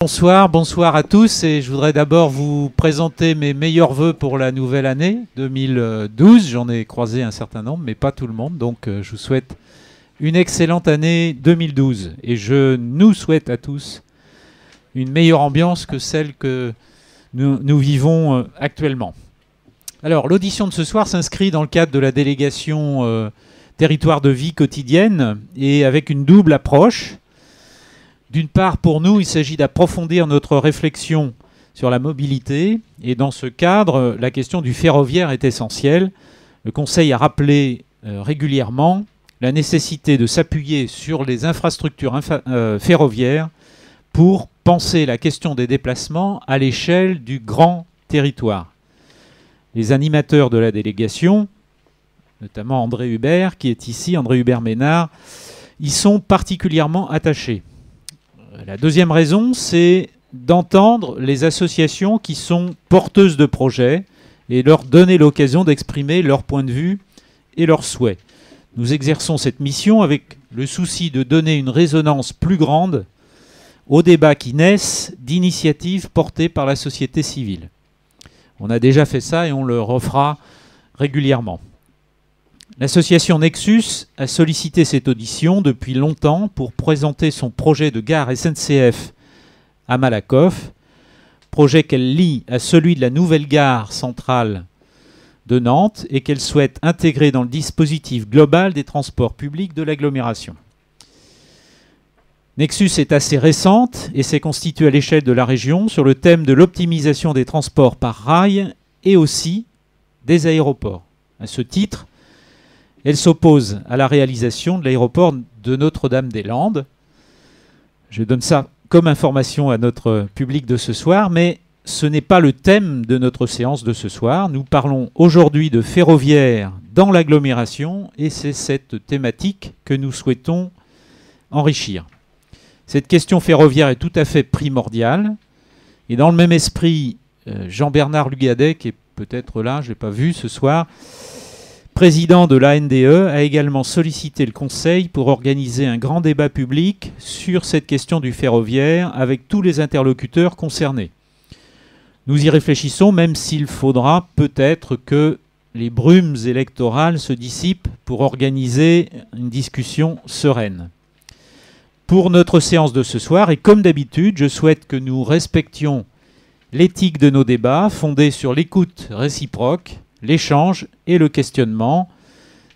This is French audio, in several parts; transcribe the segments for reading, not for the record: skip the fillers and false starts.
Bonsoir à tous et je voudrais d'abord vous présenter mes meilleurs vœux pour la nouvelle année 2012. J'en ai croisé un certain nombre, mais pas tout le monde, donc je vous souhaite une excellente année 2012 et je nous souhaite à tous une meilleure ambiance que celle que nous vivons actuellement. Alors l'audition de ce soir s'inscrit dans le cadre de la délégation territoire de vie quotidienne et avec une double approche. D'une part, pour nous, il s'agit d'approfondir notre réflexion sur la mobilité. Et dans ce cadre, la question du ferroviaire est essentielle. Le Conseil a rappelé régulièrement la nécessité de s'appuyer sur les infrastructures ferroviaires pour penser la question des déplacements à l'échelle du grand territoire. Les animateurs de la délégation, notamment André Hubert, qui est ici, André Hubert-Ménard, y sont particulièrement attachés. La deuxième raison, c'est d'entendre les associations qui sont porteuses de projets et leur donner l'occasion d'exprimer leur point de vue et leurs souhaits. Nous exerçons cette mission avec le souci de donner une résonance plus grande aux débats qui naissent d'initiatives portées par la société civile. On a déjà fait ça et on le refera régulièrement. L'association Nexus a sollicité cette audition depuis longtemps pour présenter son projet de gare SNCF à Malakoff, projet qu'elle lie à celui de la nouvelle gare centrale de Nantes et qu'elle souhaite intégrer dans le dispositif global des transports publics de l'agglomération. Nexus est assez récente et s'est constituée à l'échelle de la région sur le thème de l'optimisation des transports par rail et aussi des aéroports. À ce titre, elle s'oppose à la réalisation de l'aéroport de Notre-Dame-des-Landes. Je donne ça comme information à notre public de ce soir, mais ce n'est pas le thème de notre séance de ce soir. Nous parlons aujourd'hui de ferroviaire dans l'agglomération et c'est cette thématique que nous souhaitons enrichir. Cette question ferroviaire est tout à fait primordiale. Et dans le même esprit, Jean-Bernard Lugadet, qui est peut-être là, je ne l'ai pas vu ce soir, président de l'ANDE, a également sollicité le Conseil pour organiser un grand débat public sur cette question du ferroviaire avec tous les interlocuteurs concernés. Nous y réfléchissons, même s'il faudra peut-être que les brumes électorales se dissipent pour organiser une discussion sereine. Pour notre séance de ce soir, et comme d'habitude, je souhaite que nous respections l'éthique de nos débats fondée sur l'écoute réciproque, l'échange et le questionnement.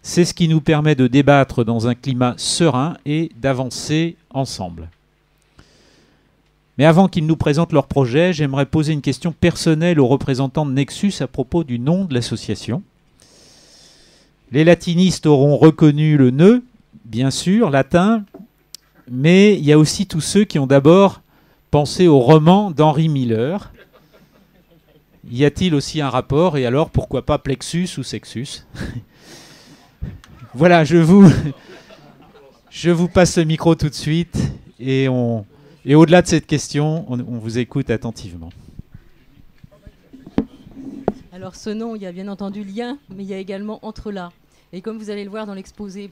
C'est ce qui nous permet de débattre dans un climat serein et d'avancer ensemble. Mais avant qu'ils nous présentent leur projet, j'aimerais poser une question personnelle aux représentants de Nexus à propos du nom de l'association. Les latinistes auront reconnu le nœud, bien sûr, latin, mais il y a aussi tous ceux qui ont d'abord pensé au roman d'Henry Miller. Y a-t-il aussi un rapport? Et alors, pourquoi pas plexus ou sexus? Voilà, je vous passe le micro tout de suite. Et au-delà de cette question, on vous écoute attentivement. Alors, ce nom, il y a bien entendu lien, mais il y a également entre-là. Et comme vous allez le voir dans l'exposé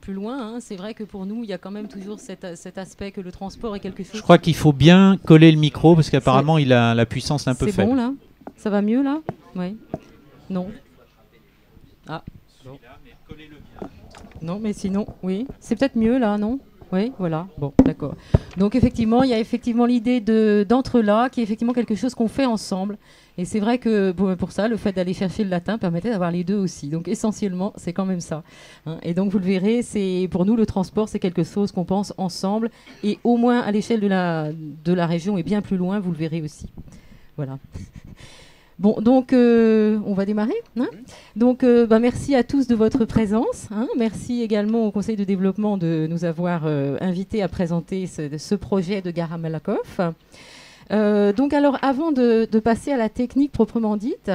plus loin, hein, c'est vrai que pour nous, il y a quand même toujours cet aspect que le transport est quelque chose... Je crois qu'il faut bien coller le micro, parce qu'apparemment, il a la puissance un peu faible. C'est bon, là? Ça va mieux, là? Oui. Non. Ah. Non, mais sinon, oui. C'est peut-être mieux, là, non? Oui, voilà. Bon, d'accord. Donc, effectivement, il y a effectivement l'idée d'entre-là, qui est effectivement quelque chose qu'on fait ensemble. Et c'est vrai que pour ça, le fait d'aller chercher le latin permettait d'avoir les deux aussi. Donc, essentiellement, c'est quand même ça. Hein. Et donc, vous le verrez, pour nous, le transport, c'est quelque chose qu'on pense ensemble. Et au moins, à l'échelle de la région et bien plus loin, vous le verrez aussi. Voilà. Bon, donc, on va démarrer. Hein. Donc, merci à tous de votre présence. Hein. Merci également au Conseil de développement de nous avoir invités à présenter ce projet de gare à Malakoff. Donc, alors, avant de passer à la technique proprement dite,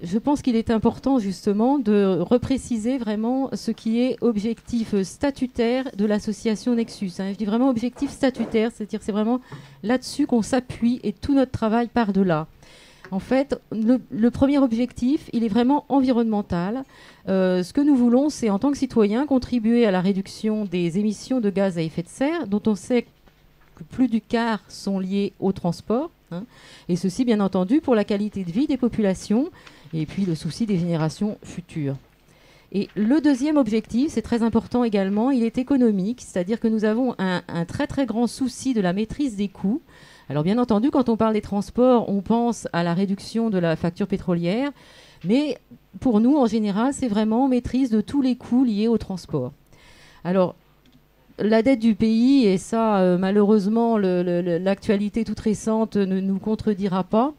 je pense qu'il est important, justement, de repréciser vraiment ce qui est objectif statutaire de l'association Nexus. Hein. Je dis vraiment objectif statutaire, c'est-à-dire c'est vraiment là-dessus qu'on s'appuie et tout notre travail part de là. En fait, le premier objectif, il est vraiment environnemental. Ce que nous voulons, c'est en tant que citoyens contribuer à la réduction des émissions de gaz à effet de serre, dont on sait plus du quart sont liés au transport. Hein, et ceci, bien entendu, pour la qualité de vie des populations et puis le souci des générations futures. Et le deuxième objectif, c'est très important également, il est économique, c'est-à-dire que nous avons un très très grand souci de la maîtrise des coûts. Alors bien entendu, quand on parle des transports, on pense à la réduction de la facture pétrolière, mais pour nous, en général, c'est vraiment maîtrise de tous les coûts liés au transport. Alors, la dette du pays, et ça, malheureusement, l'actualité toute récente ne nous contredira pas.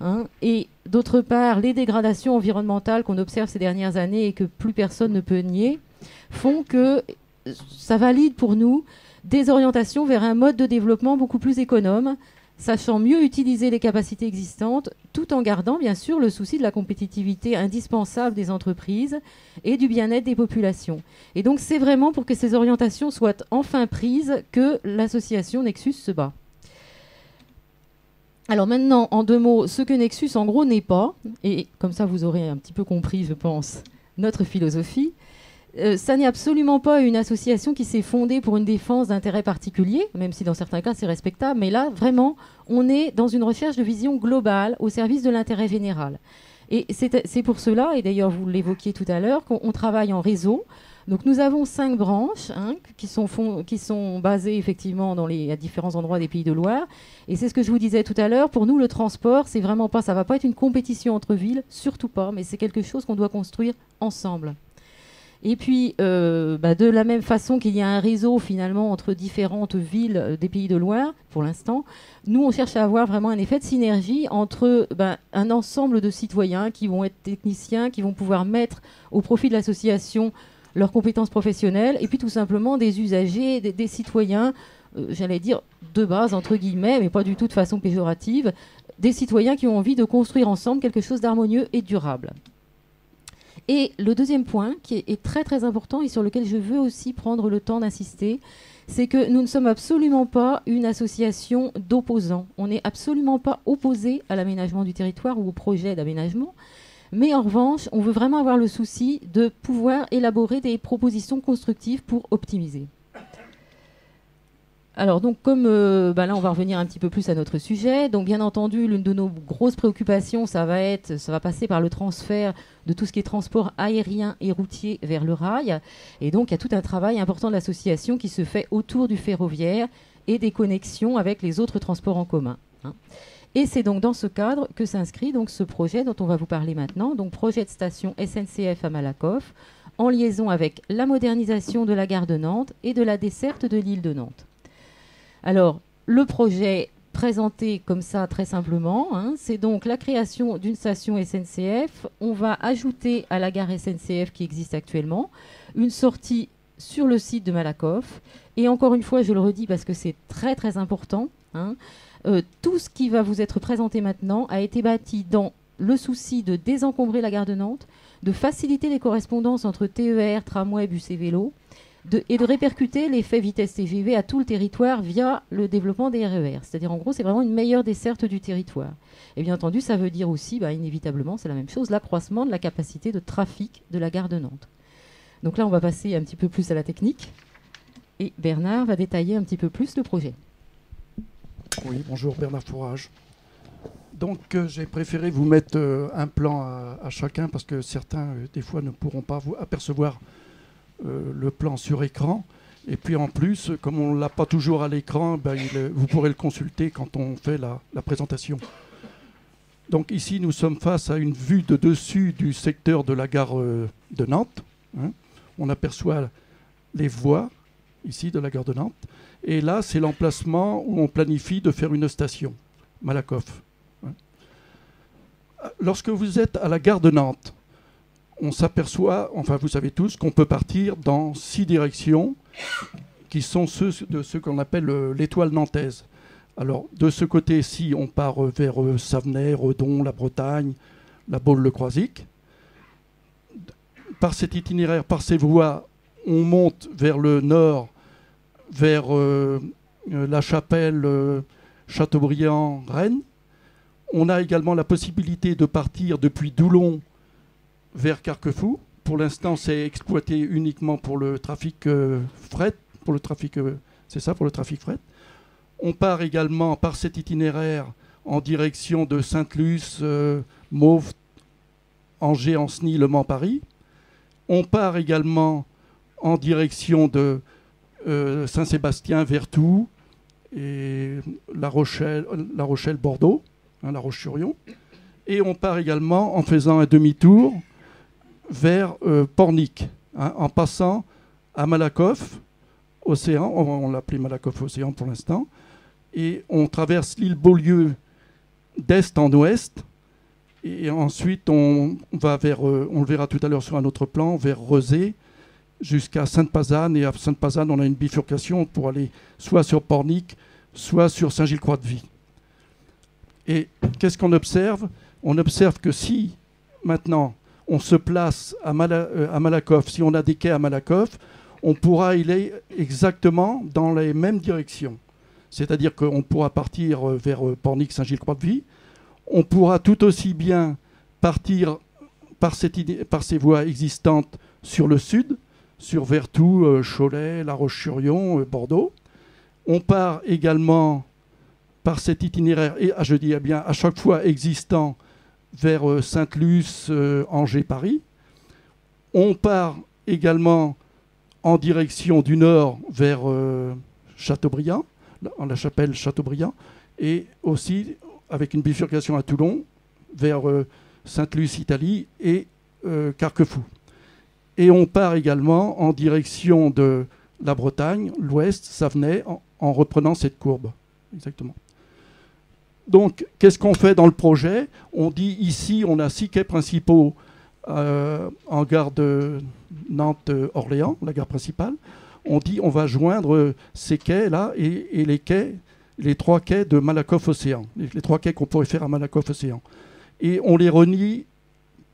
Hein, et d'autre part, les dégradations environnementales qu'on observe ces dernières années et que plus personne ne peut nier font que ça valide pour nous des orientations vers un mode de développement beaucoup plus économe, sachant mieux utiliser les capacités existantes, tout en gardant bien sûr le souci de la compétitivité indispensable des entreprises et du bien-être des populations. Et donc c'est vraiment pour que ces orientations soient enfin prises que l'association Nexus se bat. Alors maintenant, en 2 mots, ce que Nexus en gros n'est pas, et comme ça vous aurez un petit peu compris, je pense, notre philosophie, ça n'est absolument pas une association qui s'est fondée pour une défense d'intérêts particuliers, même si dans certains cas c'est respectable, mais là vraiment on est dans une recherche de vision globale au service de l'intérêt général. Et c'est pour cela, et d'ailleurs vous l'évoquiez tout à l'heure, qu'on travaille en réseau. Donc nous avons 5 branches hein, qui sont basées effectivement à différents endroits des Pays de Loire. Et c'est ce que je vous disais tout à l'heure. Pour nous, le transport, c'est vraiment pas, ça va pas être une compétition entre villes, surtout pas, mais c'est quelque chose qu'on doit construire ensemble. Et puis, de la même façon qu'il y a un réseau finalement entre différentes villes des Pays de Loire, pour l'instant, nous on cherche à avoir vraiment un effet de synergie entre un ensemble de citoyens qui vont être techniciens, qui vont pouvoir mettre au profit de l'association leurs compétences professionnelles, et puis tout simplement des usagers, des citoyens, j'allais dire de base, entre guillemets, mais pas du tout de façon péjorative, des citoyens qui ont envie de construire ensemble quelque chose d'harmonieux et durable. Et le deuxième point, qui est très très important et sur lequel je veux aussi prendre le temps d'insister, c'est que nous ne sommes absolument pas une association d'opposants. On n'est absolument pas opposé à l'aménagement du territoire ou au projet d'aménagement. Mais en revanche, on veut vraiment avoir le souci de pouvoir élaborer des propositions constructives pour optimiser. Alors donc comme là on va revenir un petit peu plus à notre sujet, donc bien entendu l'une de nos grosses préoccupations ça va passer par le transfert de tout ce qui est transport aérien et routier vers le rail, et donc il y a tout un travail important de l'association qui se fait autour du ferroviaire et des connexions avec les autres transports en commun. Hein. Et c'est donc dans ce cadre que s'inscrit donc ce projet dont on va vous parler maintenant, donc projet de station SNCF à Malakoff, en liaison avec la modernisation de la gare de Nantes et de la desserte de l'île de Nantes. Alors, le projet présenté comme ça très simplement, hein, c'est donc la création d'une station SNCF. On va ajouter à la gare SNCF qui existe actuellement une sortie sur le site de Malakoff. Et encore une fois, je le redis parce que c'est très très important, hein, tout ce qui va vous être présenté maintenant a été bâti dans le souci de désencombrer la gare de Nantes, de faciliter les correspondances entre TER, tramway, bus et vélo, et de répercuter l'effet vitesse TGV à tout le territoire via le développement des RER. C'est-à-dire, en gros, c'est vraiment une meilleure desserte du territoire. Et bien entendu, ça veut dire aussi, inévitablement, c'est la même chose, l'accroissement de la capacité de trafic de la gare de Nantes. Donc là, on va passer un petit peu plus à la technique. Et Bernard va détailler un petit peu plus le projet. Oui, bonjour, Bernard Fourage. Donc, j'ai préféré vous mettre un plan à chacun parce que certains, des fois, ne pourront pas vous apercevoir le plan sur écran. Et puis, en plus, comme on ne l'a pas toujours à l'écran, vous pourrez le consulter quand on fait la présentation. Donc, ici, nous sommes face à une vue de dessus du secteur de la gare de Nantes. Hein. On aperçoit les voies, ici, de la gare de Nantes. Et là, c'est l'emplacement où on planifie de faire une station, Malakoff. Lorsque vous êtes à la gare de Nantes, on s'aperçoit, enfin vous savez tous, qu'on peut partir dans 6 directions qui sont ceux qu'on appelle l'étoile nantaise. Alors, de ce côté-ci, on part vers Savenay, Redon, la Bretagne, la Baule-le-Croisic. Par cet itinéraire, par ces voies, on monte vers le nord, vers La Chapelle, Châteaubriand, Rennes. On a également la possibilité de partir depuis Doulon vers Carquefou. Pour l'instant, c'est exploité uniquement pour le trafic fret. Pour le trafic, c'est ça, pour le trafic fret. On part également par cet itinéraire en direction de Sainte-Luce, Mauves, Angers, Ancenis, Le Mans, Paris. On part également en direction de Saint-Sébastien, Vertou et La Rochelle, Bordeaux, La Roche-sur-Yon. Et on part également en faisant un demi-tour vers Pornic, en passant à Malakoff, Océan, on l'appelait Malakoff Océan pour l'instant, et on traverse l'île Beaulieu d'est en ouest, et ensuite on va vers, on le verra tout à l'heure sur un autre plan, vers Rezé, jusqu'à Sainte-Pazanne, et à Sainte-Pazanne on a une bifurcation pour aller soit sur Pornic, soit sur Saint-Gilles-Croix-de-Vie. Et qu'est-ce qu'on observe? On observe que si maintenant on se place à Malakoff, si on a des quais à Malakoff, on pourra y aller exactement dans les mêmes directions. C'est-à-dire qu'on pourra partir vers Pornic, Saint-Gilles-Croix-de-Vie. On pourra tout aussi bien partir par ces voies existantes sur le sud, sur Vertou, Cholet, La Roche-sur-Yon, Bordeaux. On part également par cet itinéraire, et je dis bien à chaque fois existant, vers Sainte-Luce, Angers, Paris. On part également en direction du nord vers Châteaubriand, la chapelle Châteaubriand, et aussi avec une bifurcation à Toulon vers Sainte-Luce, Italie, et Carquefou. Et on part également en direction de la Bretagne, l'ouest, Savenay, en reprenant cette courbe. Exactement. Donc, qu'est-ce qu'on fait dans le projet? On dit ici, on a 6 quais principaux en gare de Nantes-Orléans, la gare principale. On dit on va joindre ces quais-là et les 3 quais de Malakoff-Océan, les 3 quais qu'on pourrait faire à Malakoff-Océan. Et on les renie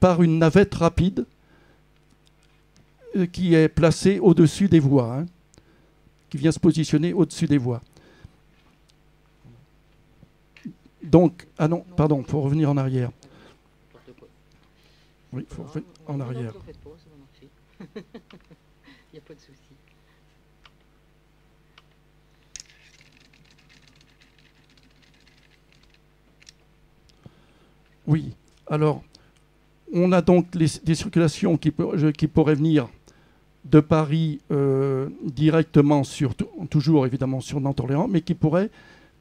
par une navette rapide qui est placée au-dessus des voies, qui vient se positionner au-dessus des voies. Donc, ah non, pardon, il faut revenir en arrière. Oui, il faut revenir en arrière. Il n'y a pas de souci. Oui, alors, on a donc des circulations qui pourraient venir de Paris directement toujours évidemment sur Nantes-Orléans, mais qui pourraient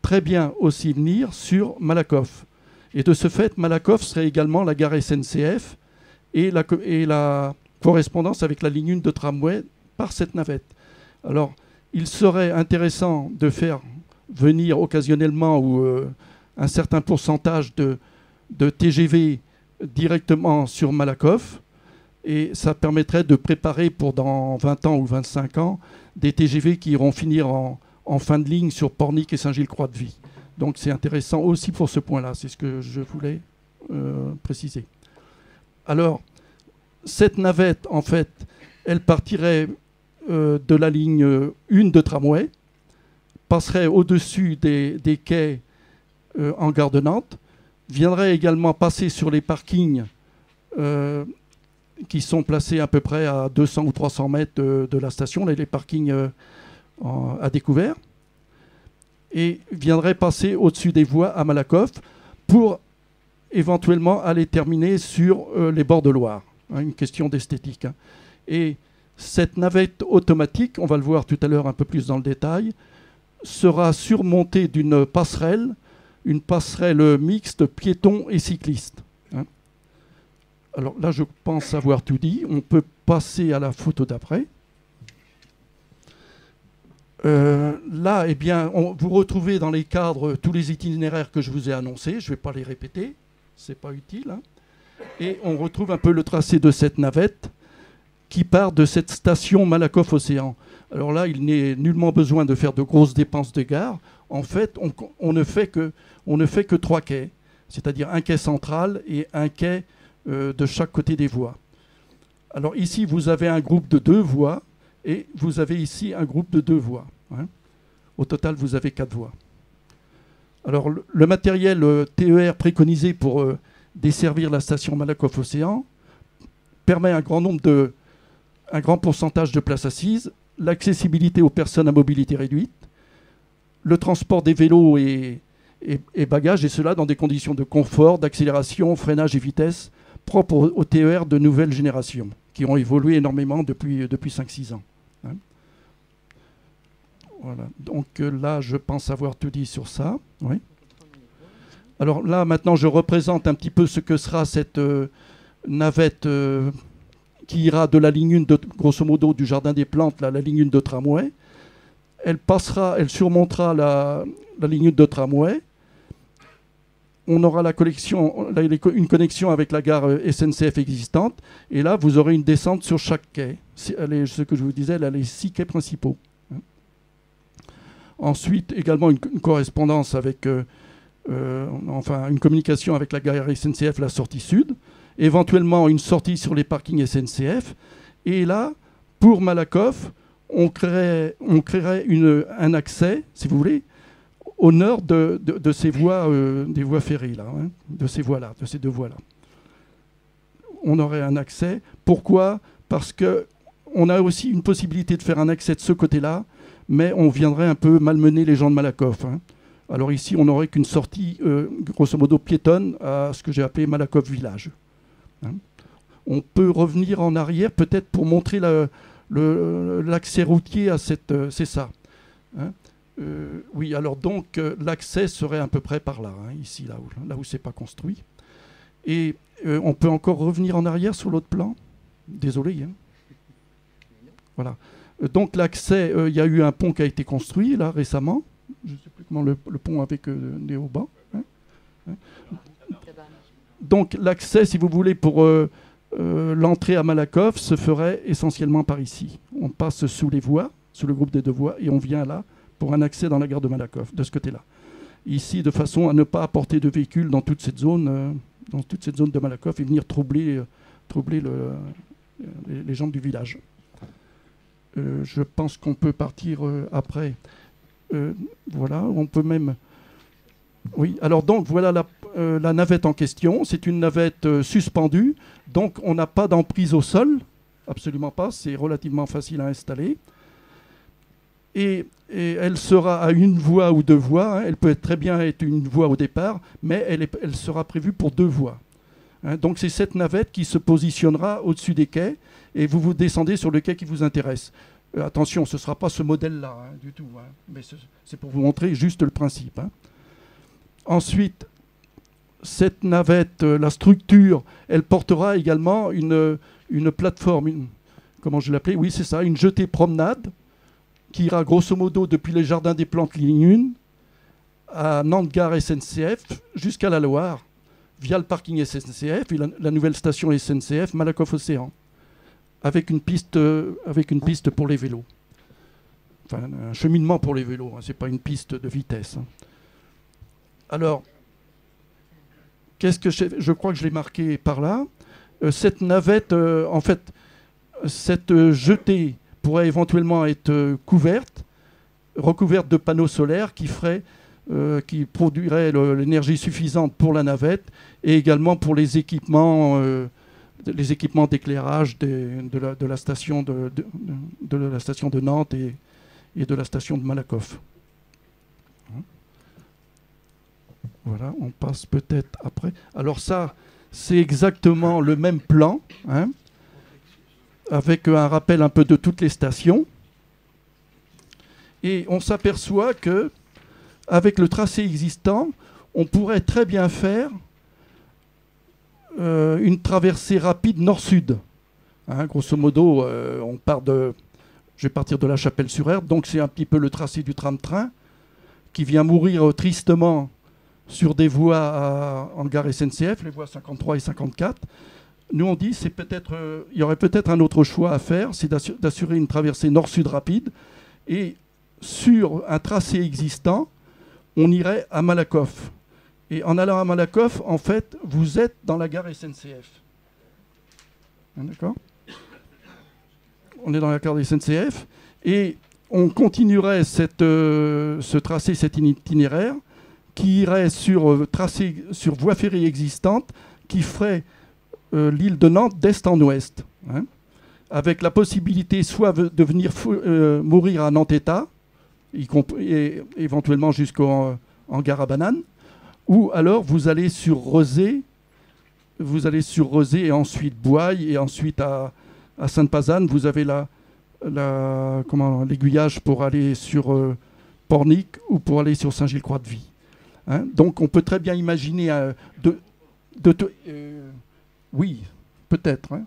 très bien aussi venir sur Malakoff. Et de ce fait, Malakoff serait également la gare SNCF et la correspondance avec la ligne 1 de tramway par cette navette. Alors, il serait intéressant de faire venir occasionnellement ou un certain pourcentage de TGV directement sur Malakoff, et ça permettrait de préparer pour dans 20 ans ou 25 ans des TGV qui iront finir en fin de ligne sur Pornic et Saint-Gilles-Croix-de-Vie. Donc c'est intéressant aussi pour ce point-là, c'est ce que je voulais préciser. Alors, cette navette, en fait, elle partirait de la ligne 1 de tramway, passerait au-dessus des quais en gare de Nantes, viendrait également passer sur les parkings qui sont placés à peu près à 200 ou 300 mètres de la station, les parkings à découvert, et viendrait passer au-dessus des voies à Malakoff pour éventuellement aller terminer sur les bords de Loire. Une question d'esthétique. Et cette navette automatique, on va le voir tout à l'heure un peu plus dans le détail, sera surmontée d'une passerelle, une passerelle mixte piéton et cycliste. Alors là, je pense avoir tout dit. On peut passer à la photo d'après. Là, eh bien, vous retrouvez dans les cadres tous les itinéraires que je vous ai annoncés. Je ne vais pas les répéter, ce n'est pas utile. Et on retrouve un peu le tracé de cette navette qui part de cette station Malakoff-Océan. Alors là, il n'est nullement besoin de faire de grosses dépenses de gare. En fait, on ne fait que 3 quais, c'est-à-dire un quai central et un quai de chaque côté des voies. Alors ici, vous avez un groupe de 2 voies et vous avez ici un groupe de 2 voies. Au total, vous avez 4 voies. Alors le matériel TER préconisé pour desservir la station Malakoff-Océan permet un grand pourcentage de places assises, l'accessibilité aux personnes à mobilité réduite, le transport des vélos et bagages, et cela dans des conditions de confort, d'accélération, freinage et vitesse propres aux TER de nouvelle génération, qui ont évolué énormément depuis 5-6 ans. Hein. Voilà. Donc là, je pense avoir tout dit sur ça. Oui. Alors là, maintenant, je représente un petit peu ce que sera cette navette qui ira de la ligne 1, grosso modo, du Jardin des Plantes, là, la ligne 1 de tramway. Elle surmontera la ligne 1 de tramway. On aura une connexion avec la gare SNCF existante. Et là, vous aurez une descente sur chaque quai. Ce que je vous disais, là, les 6 quais principaux. Ensuite, également une correspondance avec... une communication avec la gare SNCF, la sortie sud, éventuellement une sortie sur les parkings SNCF, et là, pour Malakoff, on créerait un accès, si vous voulez, au nord de ces voies, des voies ferrées, là, hein, de ces deux voies-là. On aurait un accès. Pourquoi ? Parce qu'on a aussi une possibilité de faire un accès de ce côté-là, mais on viendrait un peu malmener les gens de Malakoff, hein. Alors ici, on n'aurait qu'une sortie, grosso modo, piétonne à ce que j'ai appelé Malakoff Village. Hein. On peut revenir en arrière, peut-être pour montrer l'accès routier à cette... c'est ça. Hein. Oui, alors donc, l'accès serait à peu près par là, hein, ici, là où c'est pas construit. Et on peut encore revenir en arrière sur l'autre plan. Désolé. Hein. Voilà. Donc l'accès, il y a eu un pont qui a été construit, là, récemment. Je ne sais plus comment le pont avec des haubans. Hein. Donc l'accès, si vous voulez, pour l'entrée à Malakoff se ferait essentiellement par ici. On passe sous les voies, sous le groupe des deux voies, et on vient là pour un accès dans la gare de Malakoff, de ce côté-là. Ici, de façon à ne pas apporter de véhicules dans toute cette zone de Malakoff et venir troubler les gens du village. Je pense qu'on peut partir après. Voilà, on peut même... Oui, alors donc voilà la navette en question. C'est une navette suspendue, donc on n'a pas d'emprise au sol, absolument pas, c'est relativement facile à installer. Et elle sera à une voie ou deux voies, hein. Elle peut très bien être une voie au départ, mais elle sera prévue pour deux voies. Hein. Donc c'est cette navette qui se positionnera au-dessus des quais, et vous descendez sur le quai qui vous intéresse. Attention, ce ne sera pas ce modèle-là, hein, du tout, hein, mais c'est pour vous montrer juste le principe. Hein. Ensuite, cette navette, la structure, elle portera également une plateforme, comment je l'appelais ? Oui, c'est ça, une jetée promenade qui ira grosso modo depuis les Jardins des Plantes ligne 1 à Nantes-Gare SNCF jusqu'à la Loire, via le parking SNCF et la nouvelle station SNCF Malakoff-Océan. Avec une piste pour les vélos. Enfin, un cheminement pour les vélos, hein, ce n'est pas une piste de vitesse. Hein. Alors, je crois que je l'ai marqué par là. Cette navette, en fait, cette jetée pourrait éventuellement être recouverte de panneaux solaires qui produiraient l'énergie suffisante pour la navette et également pour les équipements d'éclairage de la station de Nantes et de la station de Malakoff. Voilà, on passe peut-être après. Alors ça, c'est exactement le même plan, hein, avec un rappel un peu de toutes les stations. Et on s'aperçoit que, avec le tracé existant, on pourrait très bien faire une traversée rapide nord-sud. Hein, grosso modo, je vais partir de la Chapelle-sur-Erdre, donc c'est un petit peu le tracé du tram-train qui vient mourir tristement sur des voies en gare SNCF, les voies 53 et 54. Nous, on dit il y aurait peut-être un autre choix à faire, c'est d'assurer une traversée nord-sud rapide, et sur un tracé existant, on irait à Malakoff. Et en allant à Malakoff, en fait, vous êtes dans la gare SNCF. D'accord ? On est dans la gare SNCF et on continuerait ce tracé, cet itinéraire qui irait sur voie ferrée existante qui ferait l'île de Nantes d'est en ouest. Hein, avec la possibilité soit de venir mourir à Nantes-État et éventuellement jusqu'en gare à bananes. Ou alors vous allez sur Rezé, et ensuite Boye, et ensuite à Sainte-Pazanne, vous avez l'aiguillage pour aller sur Pornic ou pour aller sur Saint-Gilles-Croix-de-Vie. Hein, donc on peut très bien imaginer oui, peut-être. Hein.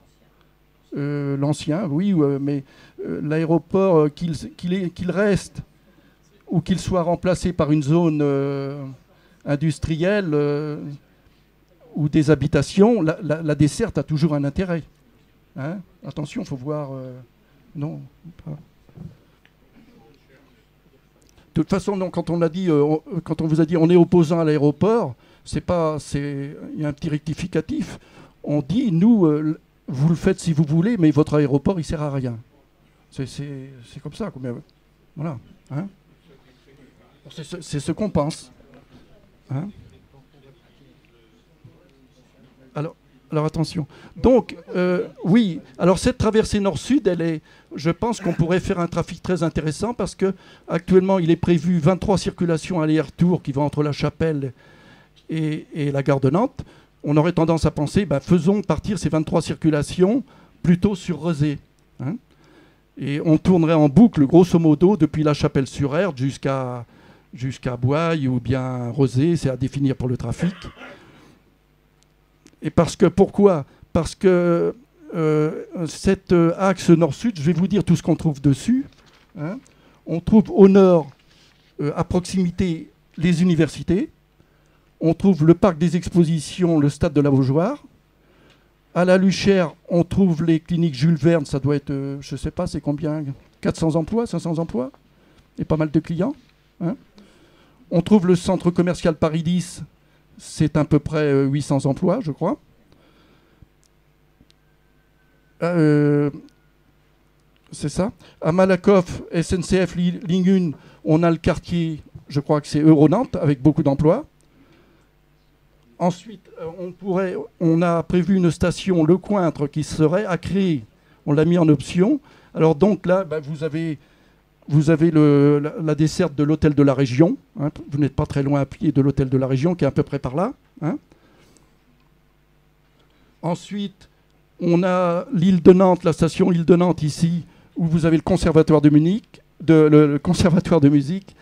L'ancien, oui, mais l'aéroport, qu'il reste ou qu'il soit remplacé par une zone industrielle ou des habitations, la desserte a toujours un intérêt. Hein. Attention, il faut voir... non, pas. De toute façon, non, quand on vous a dit on est opposant à l'aéroport, il y a un petit rectificatif. On dit, nous, vous le faites si vous voulez, mais votre aéroport, il sert à rien. C'est comme ça. Voilà. Hein, c'est ce qu'on pense. Hein. Alors attention. Donc, oui, alors cette traversée nord-sud, je pense qu'on pourrait faire un trafic très intéressant parce qu'actuellement, il est prévu 23 circulations aller-retour qui vont entre la Chapelle et la gare de Nantes. On aurait tendance à penser, faisons partir ces 23 circulations plutôt sur Rezé. Hein, et on tournerait en boucle, grosso modo, depuis la Chapelle-sur-Erdre jusqu'à Boye ou bien Rezé, c'est à définir pour le trafic. Et pourquoi ? Parce que cet axe nord-sud, je vais vous dire tout ce qu'on trouve dessus. Hein. On trouve au nord, à proximité, les universités. On trouve le parc des expositions, le stade de la Beaujoire. À la Luchère, on trouve les cliniques Jules Verne. Ça doit être, je ne sais pas, c'est combien ? 400 emplois, 500 emplois ? Et pas mal de clients. Hein. On trouve le centre commercial Paris 10. C'est à peu près 800 emplois, je crois. C'est ça. À Malakoff, SNCF Ligne 1, on a le quartier, je crois que c'est Euronantes, avec beaucoup d'emplois. Ensuite, on a prévu une station, Le Cointre, qui serait à créer. On l'a mis en option. Alors donc là, vous avez la desserte de l'hôtel de la région. Hein. Vous n'êtes pas très loin à pied de l'hôtel de la région, qui est à peu près par là. Hein. Ensuite, on a l'île de Nantes, la station île de Nantes ici, où vous avez le conservatoire de Munich, le conservatoire de musique,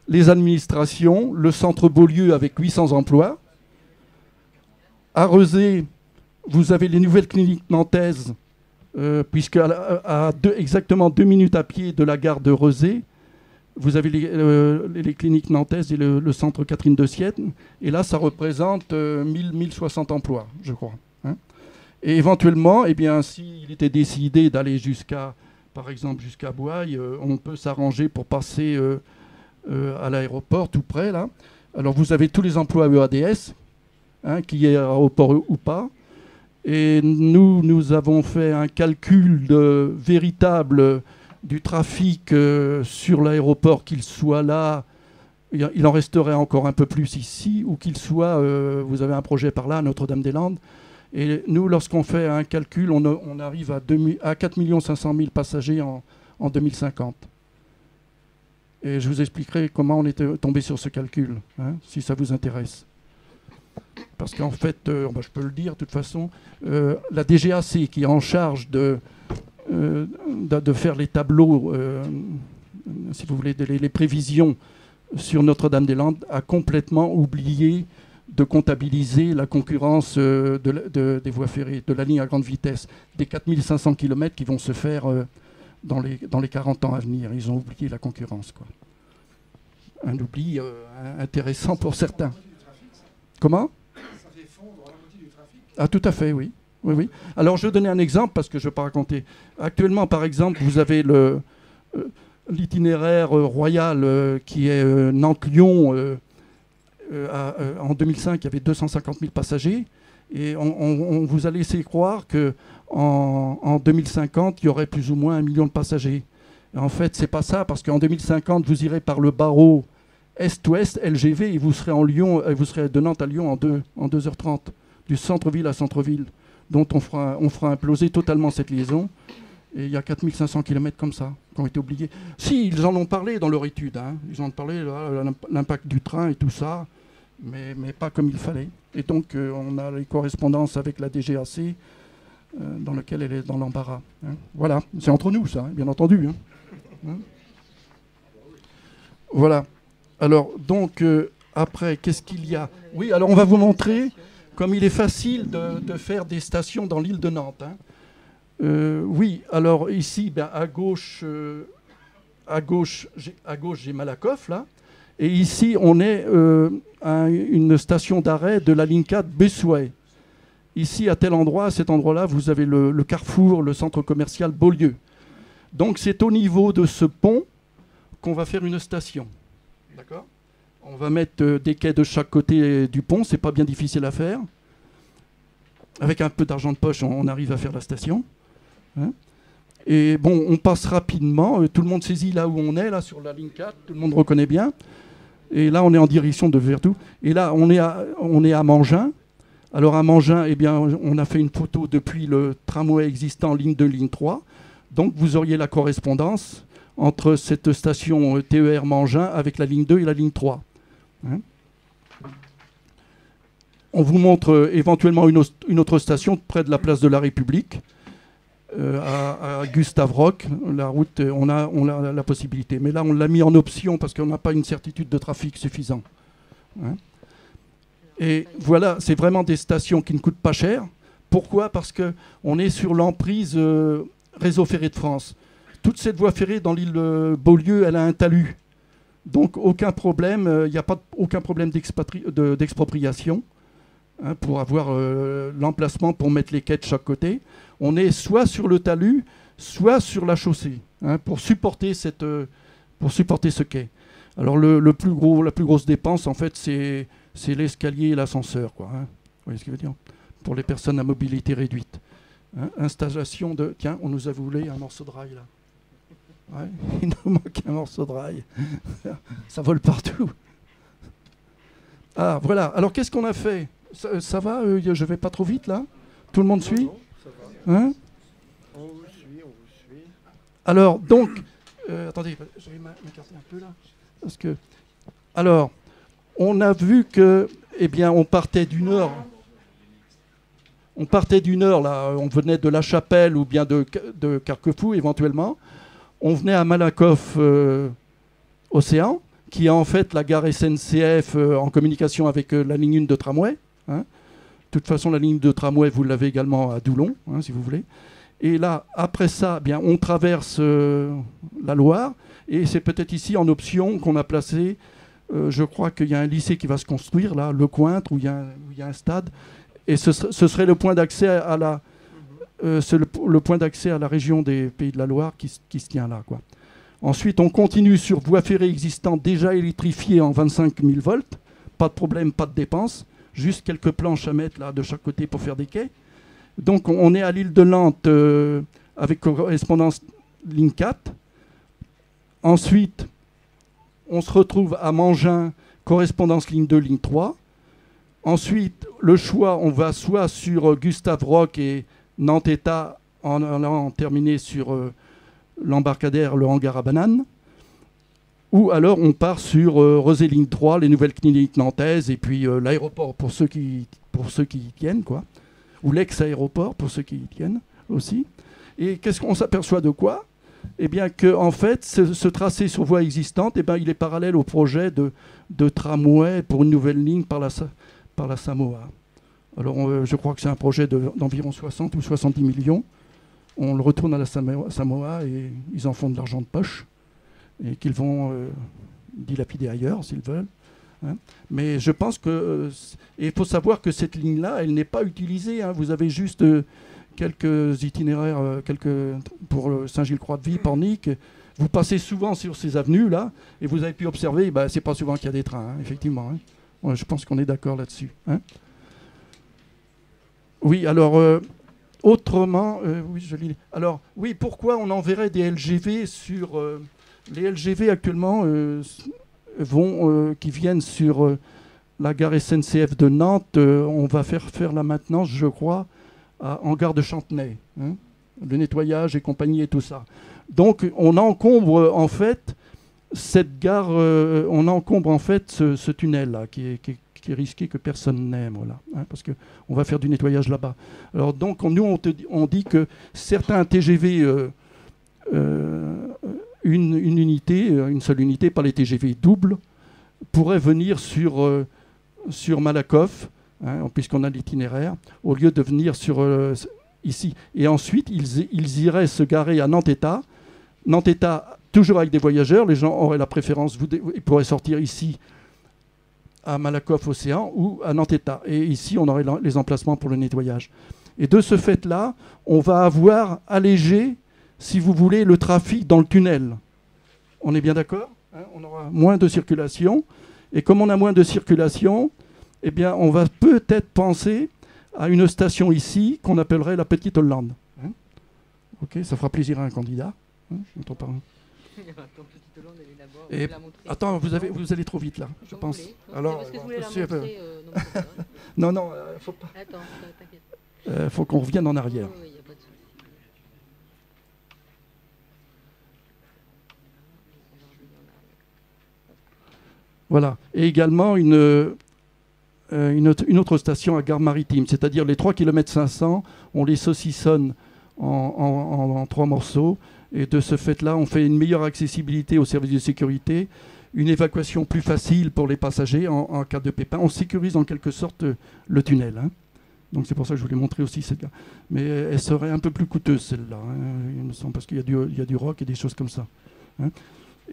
les administrations, le centre Beaulieu avec 800 emplois. À Rezé, vous avez les nouvelles cliniques nantaises, puisque exactement 2 minutes à pied de la gare de Rezé, vous avez les cliniques nantaises et le centre Catherine de Sienne. Et là, ça représente 1060 emplois, je crois. Hein. Et éventuellement, s'il était décidé d'aller par exemple jusqu'à Boye, on peut s'arranger pour passer à l'aéroport tout près, là. Alors, vous avez tous les emplois EADS, hein, qui est aéroport ou pas. Et nous avons fait un calcul véritable du trafic sur l'aéroport, qu'il soit là, il en resterait encore un peu plus ici, ou qu'il soit, vous avez un projet par là, à Notre-Dame-des-Landes. Et nous, lorsqu'on fait un calcul, on arrive à 4 500 000 passagers en 2050. Et je vous expliquerai comment on est tombé sur ce calcul, hein, si ça vous intéresse. Parce qu'en fait, je peux le dire de toute façon, la DGAC qui est en charge de faire les tableaux, si vous voulez, les prévisions sur Notre-Dame-des-Landes, a complètement oublié de comptabiliser la concurrence des voies ferrées, de la ligne à grande vitesse, des 4500 km qui vont se faire dans les 40 ans à venir. Ils ont oublié la concurrence, quoi. Un oubli intéressant pour certains. Comment ? Ça fait fondre la moitié du trafic. Ah, tout à fait, oui. Oui, oui. Alors, je vais donner un exemple parce que je ne vais pas raconter. Actuellement, par exemple, vous avez l'itinéraire royal qui est Nantes-Lyon. En 2005, il y avait 250 000 passagers. Et on vous a laissé croire qu'en 2050, il y aurait plus ou moins 1 million de passagers. Et en fait, ce n'est pas ça, parce qu'en 2050, vous irez par le barreau est-ouest, LGV, et vous serez de Nantes à Lyon en 2h30, du centre-ville à centre-ville, dont on fera imploser totalement cette liaison. Et il y a 4500 km comme ça, qui ont été oubliés. Si, ils en ont parlé dans leur étude. Hein. Ils en ont parlé, l'impact du train et tout ça, mais pas comme il fallait. Et donc, on a les correspondances avec la DGAC, dans lequel elle est dans l'embarras. Hein. Voilà, c'est entre nous, ça, hein, bien entendu. Hein. Hein. Voilà. Alors, donc, après, qu'est-ce qu'il y a? Oui, alors on va vous montrer comme il est facile de faire des stations dans l'île de Nantes. Hein. Oui, alors ici, ben, à gauche, j'ai Malakoff, là. Et ici, on est à une station d'arrêt de la ligne 4 Bessuet. Ici, à tel endroit, à cet endroit-là, vous avez le carrefour, le centre commercial Beaulieu. Donc, c'est au niveau de ce pont qu'on va faire une station. D'accord ? On va mettre des quais de chaque côté du pont, c'est pas bien difficile à faire. Avec un peu d'argent de poche, on arrive à faire la station. Hein ? Et bon, on passe rapidement, tout le monde saisit là où on est, là sur la ligne 4, tout le monde reconnaît bien. Et là, on est en direction de Vertou. Et là, on est à Mangin. Alors à Mangin, eh bien, on a fait une photo depuis le tramway existant, ligne 2, ligne 3. Donc vous auriez la correspondance entre cette station TER Mangin avec la ligne 2 et la ligne 3. Hein ? On vous montre éventuellement une autre station près de la place de la République, à Gustave Roch. La route, on a la possibilité. Mais là, on l'a mis en option parce qu'on n'a pas une certitude de trafic suffisant. Hein ? Et voilà, c'est vraiment des stations qui ne coûtent pas cher. Pourquoi ? Parce qu'on est sur l'emprise Réseau Ferré de France. Toute cette voie ferrée dans l'île Beaulieu, elle a un talus. Donc aucun problème, il n'y a pas aucun problème d'expropriation, hein, pour avoir l'emplacement pour mettre les quais de chaque côté. On est soit sur le talus, soit sur la chaussée, hein, pour supporter ce quai. Alors la plus grosse dépense, en fait, c'est l'escalier et l'ascenseur, quoi. Hein. Vous voyez ce que je veux dire ? Pour les personnes à mobilité réduite. Hein, installation de... Tiens, on nous a volé un morceau de rail, là. Ouais, il nous manque un morceau de rail. Ça vole partout. Ah, voilà. Alors, qu'est-ce qu'on a fait ? Ça va je vais pas trop vite, là ? Tout le monde suit ? Non, ça va. Hein ? On vous suit. Alors, donc... attendez, je vais m'écarter un peu, là. Parce que... Alors, on a vu que... Eh bien, on partait du nord. Là. On venait de La Chapelle ou bien de Carquefou, éventuellement. On venait à Malakoff Océan, qui est en fait la gare SNCF en communication avec la ligne 1 de tramway. Hein. De toute façon, la ligne de tramway, vous l'avez également à Doulon, hein, si vous voulez. Et là, après ça, bien, on traverse la Loire. Et c'est peut-être ici, en option, qu'on a placé, je crois qu'il y a un lycée qui va se construire, là, Le Cointre, où il y a un stade. Et ce serait le point d'accès à la... c'est le point d'accès à la région des Pays de la Loire qui se tient là, quoi. Ensuite, on continue sur voie ferrée existante déjà électrifiée en 25 000 volts. Pas de problème, pas de dépenses. Juste quelques planches à mettre là, de chaque côté pour faire des quais. Donc, on est à l'île de Nantes avec correspondance ligne 4. Ensuite, on se retrouve à Mangin, correspondance ligne 2, ligne 3. Ensuite, le choix, on va soit sur Gustave Roch et Nantes-État en allant terminer sur l'embarcadère, le hangar à bananes. Ou alors on part sur Rosé ligne 3, les nouvelles cliniques nantaises, et puis l'aéroport pour ceux qui y tiennent, quoi. Ou l'ex-aéroport pour ceux qui y tiennent aussi. Et qu'est-ce qu'on s'aperçoit de quoi ? Eh bien que en fait, ce tracé sur voie existante, eh bien, il est parallèle au projet de tramway pour une nouvelle ligne par la Samoa. Alors je crois que c'est un projet d'environ 60 ou 70 millions. On le retourne à la Samoa et ils en font de l'argent de poche et qu'ils vont dilapider ailleurs s'ils veulent. Hein. Mais je pense que... et il faut savoir que cette ligne-là, elle n'est pas utilisée. Hein. Vous avez juste quelques itinéraires pour Saint-Gilles-Croix-de-Vie, Pornic. Vous passez souvent sur ces avenues-là et vous avez pu observer, c'est pas souvent qu'il y a des trains, hein, effectivement. Hein. Ouais, je pense qu'on est d'accord là-dessus. Hein. Oui, alors... autrement, oui, je lis. Alors, oui, pourquoi on enverrait des LGV sur... les LGV actuellement qui viennent sur la gare SNCF de Nantes, on va faire la maintenance, je crois, en gare de Chantenay. Hein. le nettoyage et compagnie et tout ça. Donc on encombre en fait cette gare, on encombre en fait ce tunnel-là qui est risqué, que personne n'aime, voilà, hein, parce qu'on va faire du nettoyage là-bas. Alors donc nous on dit que certains TGV, une seule unité, pas les TGV doubles, pourraient venir sur Malakoff, hein, puisqu'on a l'itinéraire, au lieu de venir ici. Et ensuite, ils iraient se garer à Nantes-État. Nantes-État, toujours avec des voyageurs, les gens auraient la préférence, ils pourraient sortir ici à Malakoff Océan ou à Nantes-État. Et ici, on aurait les emplacements pour le nettoyage. Et de ce fait-là, on va avoir allégé, si vous voulez, le trafic dans le tunnel. On est bien d'accord, hein? On aura moins de circulation. Et comme on a moins de circulation, eh bien, on va peut-être penser à une station ici qu'on appellerait la Petite Hollande. Hein? Ok, ça fera plaisir à un candidat. Hein? J'entends pas. Et attends, vous allez trop vite là, je pense. Alors, non, faut pas. Attends, t'inquiète. Faut qu'on revienne en arrière. Oui, y a pas de souci. Voilà. Et également une autre station à Gare Maritime, c'est-à-dire les 3 km 500, on les saucissonne en 3 morceaux. Et de ce fait-là, on fait une meilleure accessibilité aux services de sécurité, une évacuation plus facile pour les passagers en cas de pépin. On sécurise en quelque sorte le tunnel. Hein. Donc c'est pour ça que je voulais montrer aussi cette gare. Mais elle serait un peu plus coûteuse celle-là, hein, il me semble, parce qu'il y a du rock et des choses comme ça. Hein.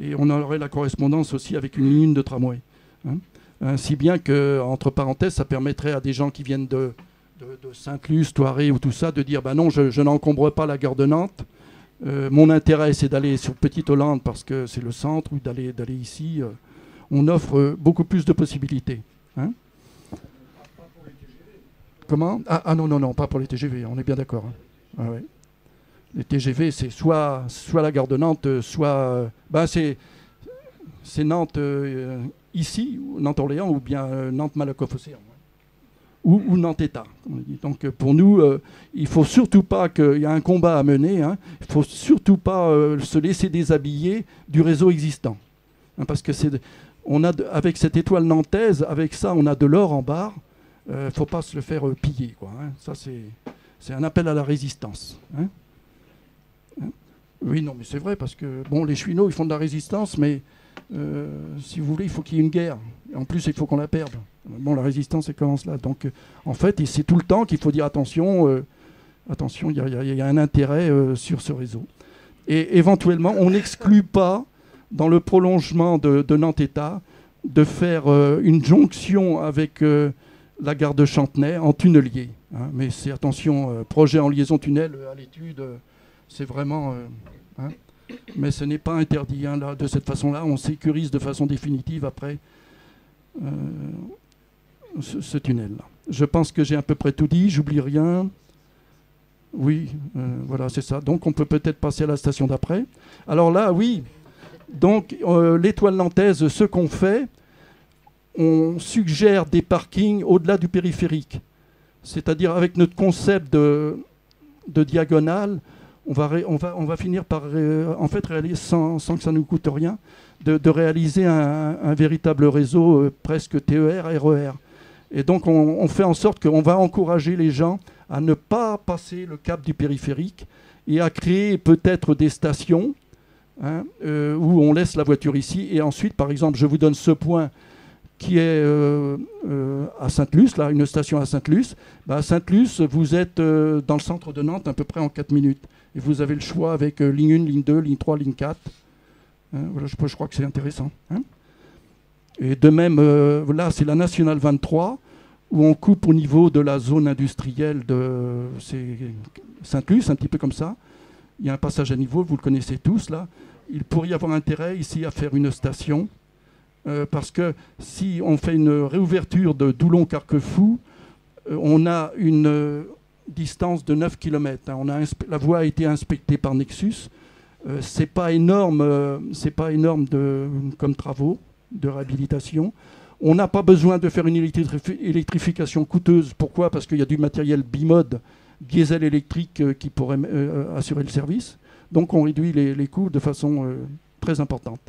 Et on aurait la correspondance aussi avec une ligne de tramway. Hein. Si bien que, entre parenthèses, ça permettrait à des gens qui viennent de Sainte-Luce, Thoiry ou tout ça, de dire non, je n'encombre pas la gare de Nantes. Mon intérêt, c'est d'aller sur Petite Hollande parce que c'est le centre, ou d'aller ici. On offre beaucoup plus de possibilités. Hein. Comment ? Non, pas pour les TGV, on est bien d'accord. Hein. Ah, ouais. Les TGV, c'est soit la gare de Nantes, soit... c'est Nantes ici, Nantes-Orléans, ou bien Nantes-Malakoff-Océan. Ou Nantes-État. Donc pour nous, il ne faut surtout pas qu'il y ait un combat à mener. Hein. Il ne faut surtout pas se laisser déshabiller du réseau existant. Hein, parce que avec cette étoile nantaise, avec ça, on a de l'or en barre. Il ne faut pas se le faire piller. Quoi, hein. Ça, c'est un appel à la résistance. Hein. Oui, non, mais c'est vrai, parce que bon, les chouinots, ils font de la résistance, mais si vous voulez, il faut qu'il y ait une guerre. En plus, il faut qu'on la perde. Bon, la résistance, elle commence là. Donc, en fait, c'est tout le temps qu'il faut dire attention, il y a un intérêt sur ce réseau. Et éventuellement, on n'exclut pas, dans le prolongement de Nantes-État, de faire une jonction avec la gare de Chantenay en tunnelier. Hein. Mais c'est, attention, projet en liaison tunnel à l'étude, c'est vraiment... hein. Mais ce n'est pas interdit. Hein, là, de cette façon-là, on sécurise de façon définitive après ce tunnel-là. Je pense que j'ai à peu près tout dit, j'oublie rien. Oui, voilà, c'est ça. Donc on peut peut-être passer à la station d'après. Alors là, oui, donc l'étoile nantaise, ce qu'on fait, on suggère des parkings au-delà du périphérique. C'est-à-dire avec notre concept de diagonale, on va finir par en fait réaliser, sans que ça ne nous coûte rien, de réaliser un véritable réseau presque TER, RER. Et donc on fait en sorte qu'on va encourager les gens à ne pas passer le cap du périphérique et à créer peut-être des stations, hein, où on laisse la voiture ici. Et ensuite, par exemple, je vous donne ce point qui est à Sainte-Luce, là, une station à Sainte-Luce. À Sainte-Luce, vous êtes dans le centre de Nantes à peu près en 4 minutes. Et vous avez le choix avec ligne 1, ligne 2, ligne 3, ligne 4. Hein, voilà, je crois que c'est intéressant. Hein. Et de même, là, c'est la Nationale 23, où on coupe au niveau de la zone industrielle de Sainte-Luce, un petit peu comme ça. Il y a un passage à niveau, vous le connaissez tous, là. Il pourrait y avoir intérêt ici à faire une station, parce que si on fait une réouverture de Doulon-Carquefou, on a une distance de 9 km. Hein. La voie a été inspectée par Nexus. C'est pas énorme comme travaux de réhabilitation. On n'a pas besoin de faire une électrification coûteuse. Pourquoi ? Parce qu'il y a du matériel bimode diesel électrique qui pourraient assurer le service. Donc on réduit les coûts de façon très importante.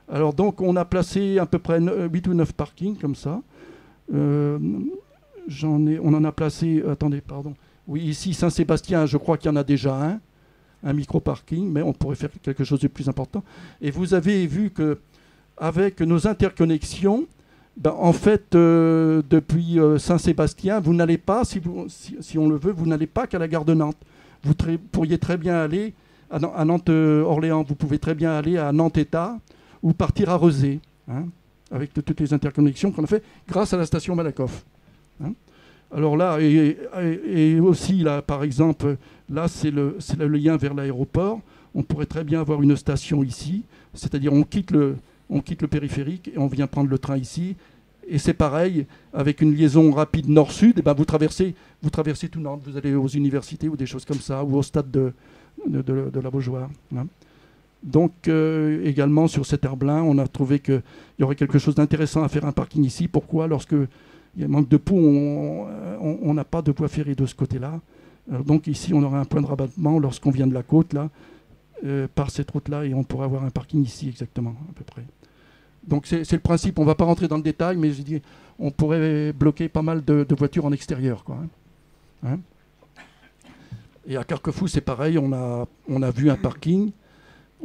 Alors donc on a placé à peu près 8 ou 9 parkings comme ça. On en a placé, attendez, pardon. Oui, ici Saint-Sébastien, je crois qu'il y en a déjà un micro-parking, mais on pourrait faire quelque chose de plus important. Et vous avez vu qu'avec nos interconnexions, en fait, depuis Saint-Sébastien, vous n'allez pas, si on le veut, vous n'allez pas qu'à la gare de Nantes. Vous pourriez très bien aller à Nantes-Orléans, vous pouvez très bien aller à Nantes-État ou partir à Rezé, avec toutes les interconnexions qu'on a fait grâce à la station Malakoff. Alors là, et aussi, là, par exemple, là, c'est le lien vers l'aéroport. On pourrait très bien avoir une station ici, c'est-à-dire on quitte le périphérique et on vient prendre le train ici. Et c'est pareil, avec une liaison rapide nord-sud, vous traversez tout Nantes, vous allez aux universités ou des choses comme ça, ou au stade de la Beaujoire. Donc également sur cet Herbelin, on a trouvé qu'il y aurait quelque chose d'intéressant à faire un parking ici. Pourquoi ? Lorsque il y a un manque de pont, on n'a pas de voie ferrée de ce côté-là. Donc ici, on aurait un point de rabattement lorsqu'on vient de la côte, là, par cette route-là, et on pourrait avoir un parking ici exactement, à peu près. Donc c'est le principe, on ne va pas rentrer dans le détail, mais je dis, on pourrait bloquer pas mal de voitures en extérieur, quoi. Et à Carquefou, c'est pareil, on a vu un parking.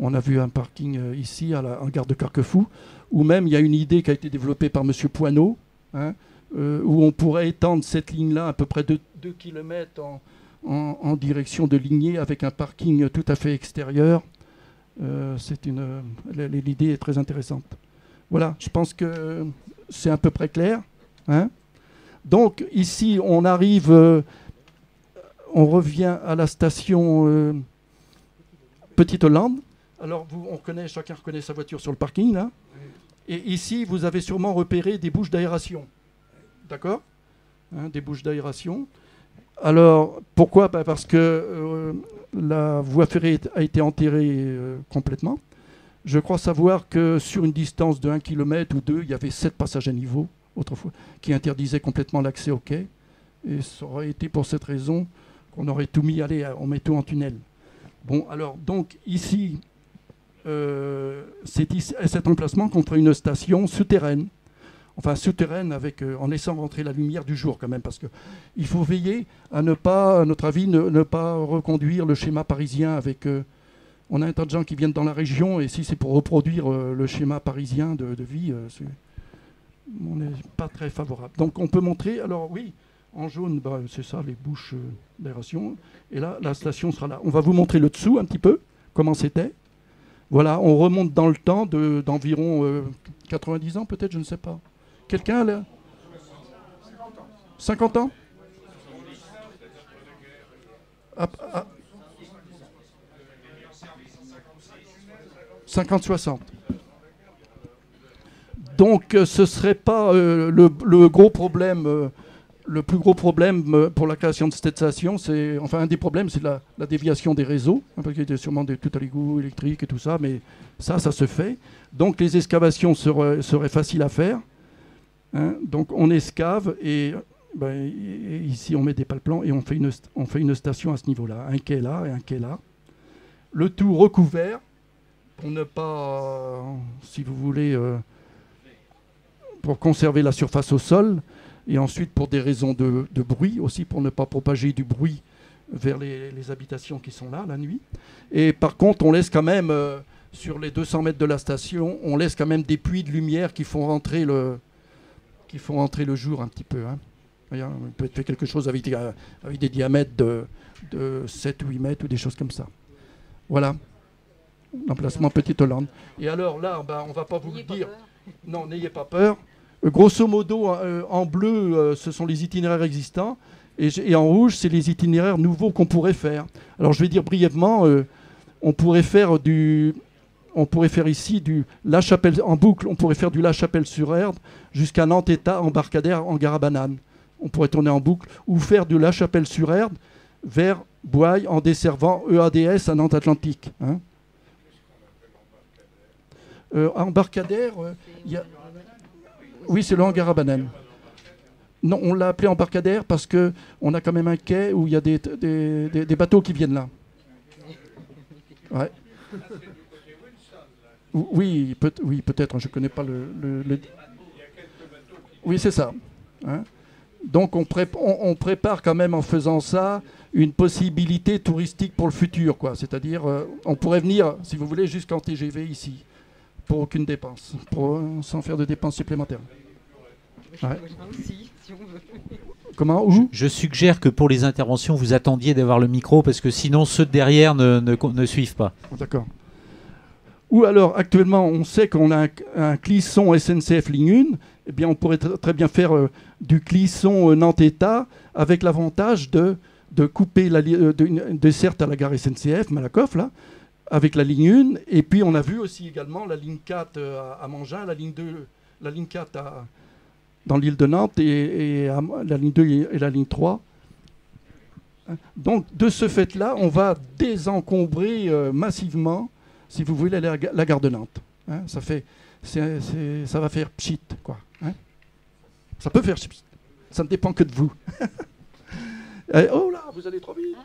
On a vu un parking ici, en gare de Carquefou, où même il y a une idée qui a été développée par M. Poineau, où on pourrait étendre cette ligne-là à peu près de 2 km en direction de Ligné, avec un parking tout à fait extérieur. L'idée est très intéressante. Voilà, je pense que c'est à peu près clair. Donc ici, on arrive, on revient à la station Petite-Hollande. Alors, chacun reconnaît sa voiture sur le parking, là. Et ici, vous avez sûrement repéré des bouches d'aération. D'accord ? Des bouches d'aération. Alors, pourquoi ? Parce que la voie ferrée a été enterrée complètement. Je crois savoir que sur une distance de 1 km ou 2, il y avait 7 passages à niveau, autrefois, qui interdisaient complètement l'accès au quai. Et ça aurait été pour cette raison qu'on aurait tout mis, on met tout en tunnel. Bon, alors, donc, ici, c'est à cet emplacement qu'on ferait une station souterraine. Enfin, souterraine en laissant rentrer la lumière du jour quand même, parce qu'il faut veiller à ne pas, à notre avis, ne pas reconduire le schéma parisien avec... on a un tas de gens qui viennent dans la région, et si c'est pour reproduire le schéma parisien de vie, on n'est pas très favorable. Donc on peut montrer, alors oui, en jaune, c'est ça, les bouches d'aération, et là, la station sera là. On va vous montrer le dessous un petit peu, comment c'était. Voilà, on remonte dans le temps d'environ 90 ans peut-être, je ne sais pas. Quelqu'un là 50 ans 50-60. Donc ce ne serait pas le gros problème, le plus gros problème pour la création de cette station, un des problèmes, c'est la déviation des réseaux, parce qu'il y a sûrement tout à l'égout électrique et tout ça, mais ça se fait. Donc les excavations seraient faciles à faire. Donc on excave et ici on met des pales-plans et on fait une station à ce niveau-là, un quai là et un quai là. Le tout recouvert pour ne pas, si vous voulez, pour conserver la surface au sol. Et ensuite, pour des raisons de bruit aussi, pour ne pas propager du bruit vers les habitations qui sont là la nuit. Et par contre, on laisse quand même, sur les 200 mètres de la station, on laisse quand même des puits de lumière qui font rentrer le jour un petit peu. On peut faire quelque chose avec des diamètres de 7 ou 8 mètres ou des choses comme ça. Voilà, l'emplacement Petite-Hollande. Et alors là, on ne va pas vous le dire. Non, n'ayez pas peur. Grosso modo, en bleu, ce sont les itinéraires existants, et en rouge, c'est les itinéraires nouveaux qu'on pourrait faire. Alors, je vais dire brièvement, on pourrait faire ici du La Chapelle en boucle. On pourrait faire du La Chapelle-sur-Erdre jusqu'à Nantes-État, embarcadère en gare à Banane. On pourrait tourner en boucle, ou faire de La Chapelle-sur-Erdre vers Boye en desservant EADS à Nantes-Atlantique. Embarcadère, il y a... Oui, c'est le hangar à bananes. Non, on l'a appelé embarcadère parce qu'on a quand même un quai où il y a des bateaux qui viennent là. Ouais. Oui, peut-être, je ne connais pas le... Oui, c'est ça. Hein. Donc on prépare quand même en faisant ça une possibilité touristique pour le futur, quoi. C'est-à-dire, on pourrait venir, si vous voulez, jusqu'en TGV ici, pour aucune dépense, sans faire de dépenses supplémentaires. Ouais. Comment? Où? Je suggère que pour les interventions, vous attendiez d'avoir le micro, parce que sinon ceux derrière ne suivent pas. D'accord. Ou alors, actuellement, on sait qu'on a un clisson SNCF ligne 1, eh bien, on pourrait très bien faire du clisson Nantes-État avec l'avantage de couper une desserte à la gare SNCF, Malakoff, là, avec la ligne 1. Et puis, on a vu aussi également la ligne 4 à Mangin, la ligne 2, la ligne 4 dans l'île de Nantes et la ligne 2 et la ligne 3. Donc, de ce fait-là, on va désencombrer massivement, si vous voulez, la gare de Nantes. Hein, ça va faire pchit, quoi. Hein. Ça peut faire pchit. Ça ne dépend que de vous. Oh là, vous allez trop vite.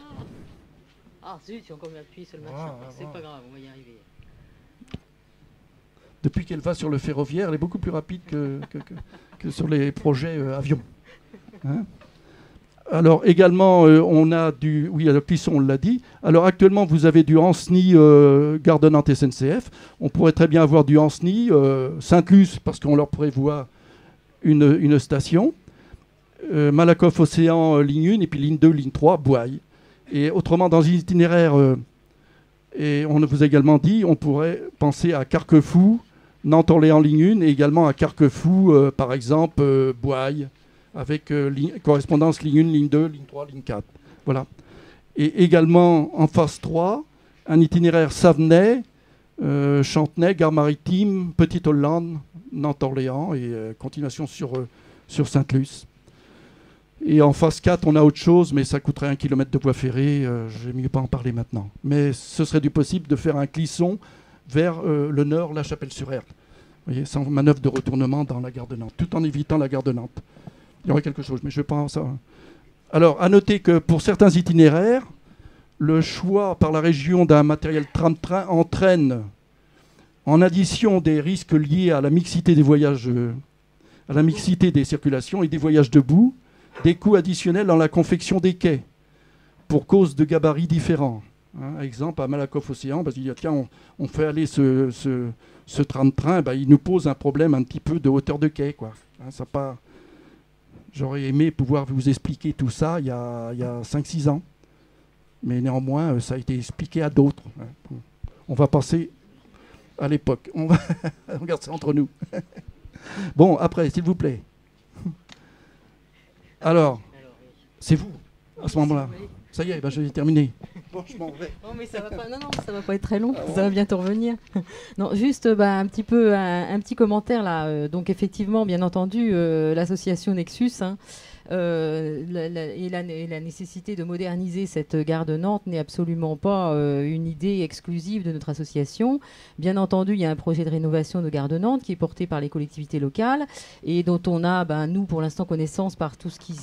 Ah zut, si on appuie sur le machin. C'est pas grave, on va y arriver. Depuis qu'elle va sur le ferroviaire, elle est beaucoup plus rapide que sur les projets avions. Hein. Alors également, on a du... Oui, alors Clisson, on l'a dit. Alors actuellement, vous avez du Ancenis, Gare de Nantes SNCF. On pourrait très bien avoir du Ancenis, Sainte-Luce, parce qu'on leur prévoit une station. Malakoff Océan, ligne 1, et puis ligne 2, ligne 3, Boye. Et autrement, dans les itinéraires, et on vous a également dit, on pourrait penser à Carquefou, Nantes-Orléans, ligne 1, et également à Carquefou, par exemple, Boye, avec correspondance ligne 1, ligne 2, ligne 3, ligne 4. Voilà. Et également, en phase 3, un itinéraire Savenay, Chantenay, Gare Maritime, Petite-Hollande, Nantes-Orléans, et continuation sur Sainte-Luce. Et en phase 4, on a autre chose, mais ça coûterait 1 km de voie ferrée. Je n'ai mieux pas en parler maintenant. Mais ce serait du possible de faire un clisson vers le nord, La Chapelle-sur-Erdre. Vous voyez, sans manœuvre de retournement dans la gare de Nantes, tout en évitant la gare de Nantes. Il y aurait quelque chose, mais je pense ça. Alors, à noter que pour certains itinéraires, le choix par la région d'un matériel tram-train entraîne, en addition des risques liés à la mixité des voyages, à la mixité des circulations et des voyages debout, des coûts additionnels dans la confection des quais, pour cause de gabarits différents. Hein, exemple, à Malakoff Océan, parce qu'il dit, tiens, on fait aller ce tram-train, il nous pose un problème un petit peu de hauteur de quai, quoi. Hein, ça pas... J'aurais aimé pouvoir vous expliquer tout ça il y a 5-6 ans. Mais néanmoins, ça a été expliqué à d'autres. Hein. On va passer à l'époque. On regarde ça entre nous. Bon, après, s'il vous plaît. Alors, c'est vous, à ce moment-là. Ça y est, j'ai terminé. Bon, je m'en vais. Non, mais ça va pas. Non, ça va pas être très long. Ça va bientôt revenir. Non, juste un petit commentaire là. Donc effectivement, bien entendu, l'association Nexus. Hein, et la nécessité de moderniser cette gare de Nantes n'est absolument pas une idée exclusive de notre association. Bien entendu, il y a un projet de rénovation de gare de Nantes qui est porté par les collectivités locales et dont on a, nous, pour l'instant, connaissance par tout ce qui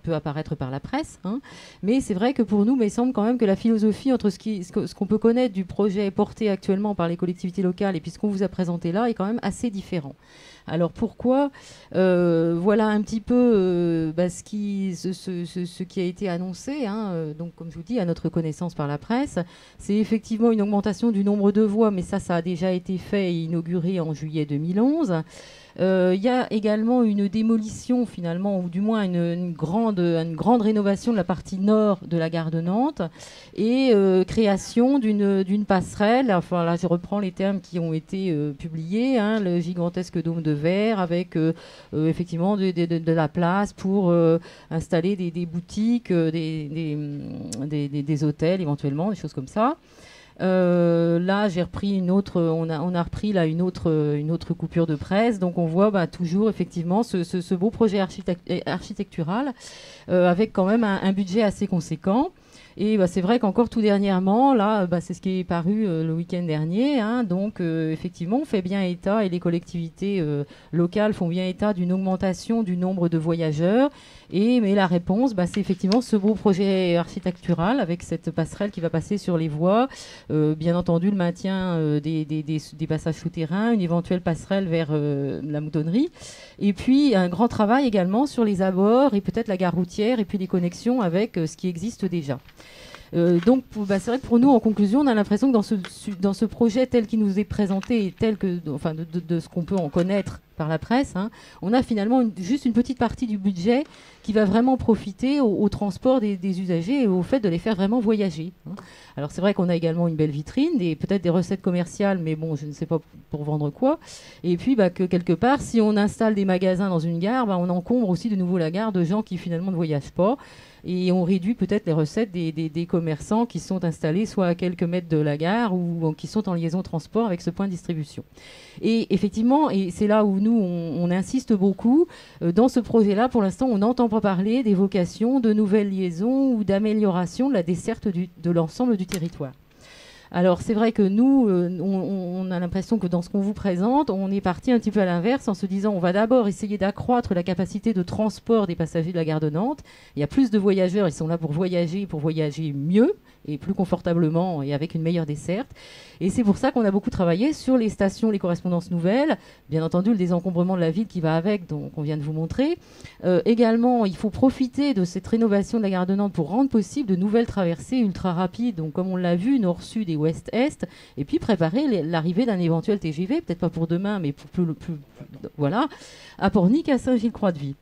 peut apparaître par la presse. Hein. Mais c'est vrai que pour nous, il semble quand même que la philosophie entre ce qu'on peut connaître du projet porté actuellement par les collectivités locales et puis ce qu'on vous a présenté là est quand même assez différent. Alors pourquoi voilà un petit peu ce qui a été annoncé, hein, donc comme je vous dis, à notre connaissance par la presse. C'est effectivement une augmentation du nombre de voies, mais ça a déjà été fait et inauguré en juillet 2011. Il y a également une démolition finalement, ou du moins une grande rénovation de la partie nord de la gare de Nantes et création d'une passerelle. Enfin là, je reprends les termes qui ont été publiés, hein, le gigantesque dôme de verre avec effectivement de la place pour installer des boutiques, des hôtels éventuellement, des choses comme ça. Là, j'ai repris on a repris là une autre coupure de presse. Donc, on voit toujours effectivement ce beau projet architectural avec quand même un budget assez conséquent. Et c'est vrai qu'encore tout dernièrement, là, c'est ce qui est paru le week-end dernier. Hein, donc, effectivement, on fait bien état et les collectivités locales font bien état d'une augmentation du nombre de voyageurs. Mais la réponse, c'est effectivement ce beau projet architectural avec cette passerelle qui va passer sur les voies. Bien entendu, le maintien des passages souterrains, une éventuelle passerelle vers la moutonnerie. Et puis, un grand travail également sur les abords et peut-être la gare routière et puis les connexions avec ce qui existe déjà. Donc, c'est vrai que pour nous, en conclusion, on a l'impression que dans ce projet tel qu'il nous est présenté et tel que, enfin, de ce qu'on peut en connaître par la presse, hein, on a finalement juste une petite partie du budget qui va vraiment profiter au transport des usagers et au fait de les faire vraiment voyager. Hein. Alors, c'est vrai qu'on a également une belle vitrine, peut-être des recettes commerciales, mais bon, je ne sais pas pour vendre quoi. Et puis, que quelque part, si on installe des magasins dans une gare, on encombre aussi de nouveau la gare de gens qui finalement ne voyagent pas. Et on réduit peut-être les recettes des commerçants qui sont installés soit à quelques mètres de la gare ou qui sont en liaison transport avec ce point de distribution. Et effectivement, et c'est là où nous, on insiste beaucoup, dans ce projet-là, pour l'instant, on n'entend pas parler d'évocation de nouvelles liaisons ou d'amélioration de la desserte de l'ensemble du territoire. Alors c'est vrai que nous, on a l'impression que dans ce qu'on vous présente, on est parti un petit peu à l'inverse en se disant on va d'abord essayer d'accroître la capacité de transport des passagers de la gare de Nantes. Il y a plus de voyageurs, ils sont là pour voyager mieux et plus confortablement et avec une meilleure desserte. Et c'est pour ça qu'on a beaucoup travaillé sur les stations, les correspondances nouvelles, bien entendu le désencombrement de la ville qui va avec, donc on vient de vous montrer. Également, il faut profiter de cette rénovation de la gare de Nantes pour rendre possible de nouvelles traversées ultra rapides, donc comme on l'a vu, nord-sud et ouest-est, et puis préparer l'arrivée d'un éventuel TGV, peut-être pas pour demain, mais pour plus voilà, à Pornic, à Saint-Gilles-Croix-de-Vie.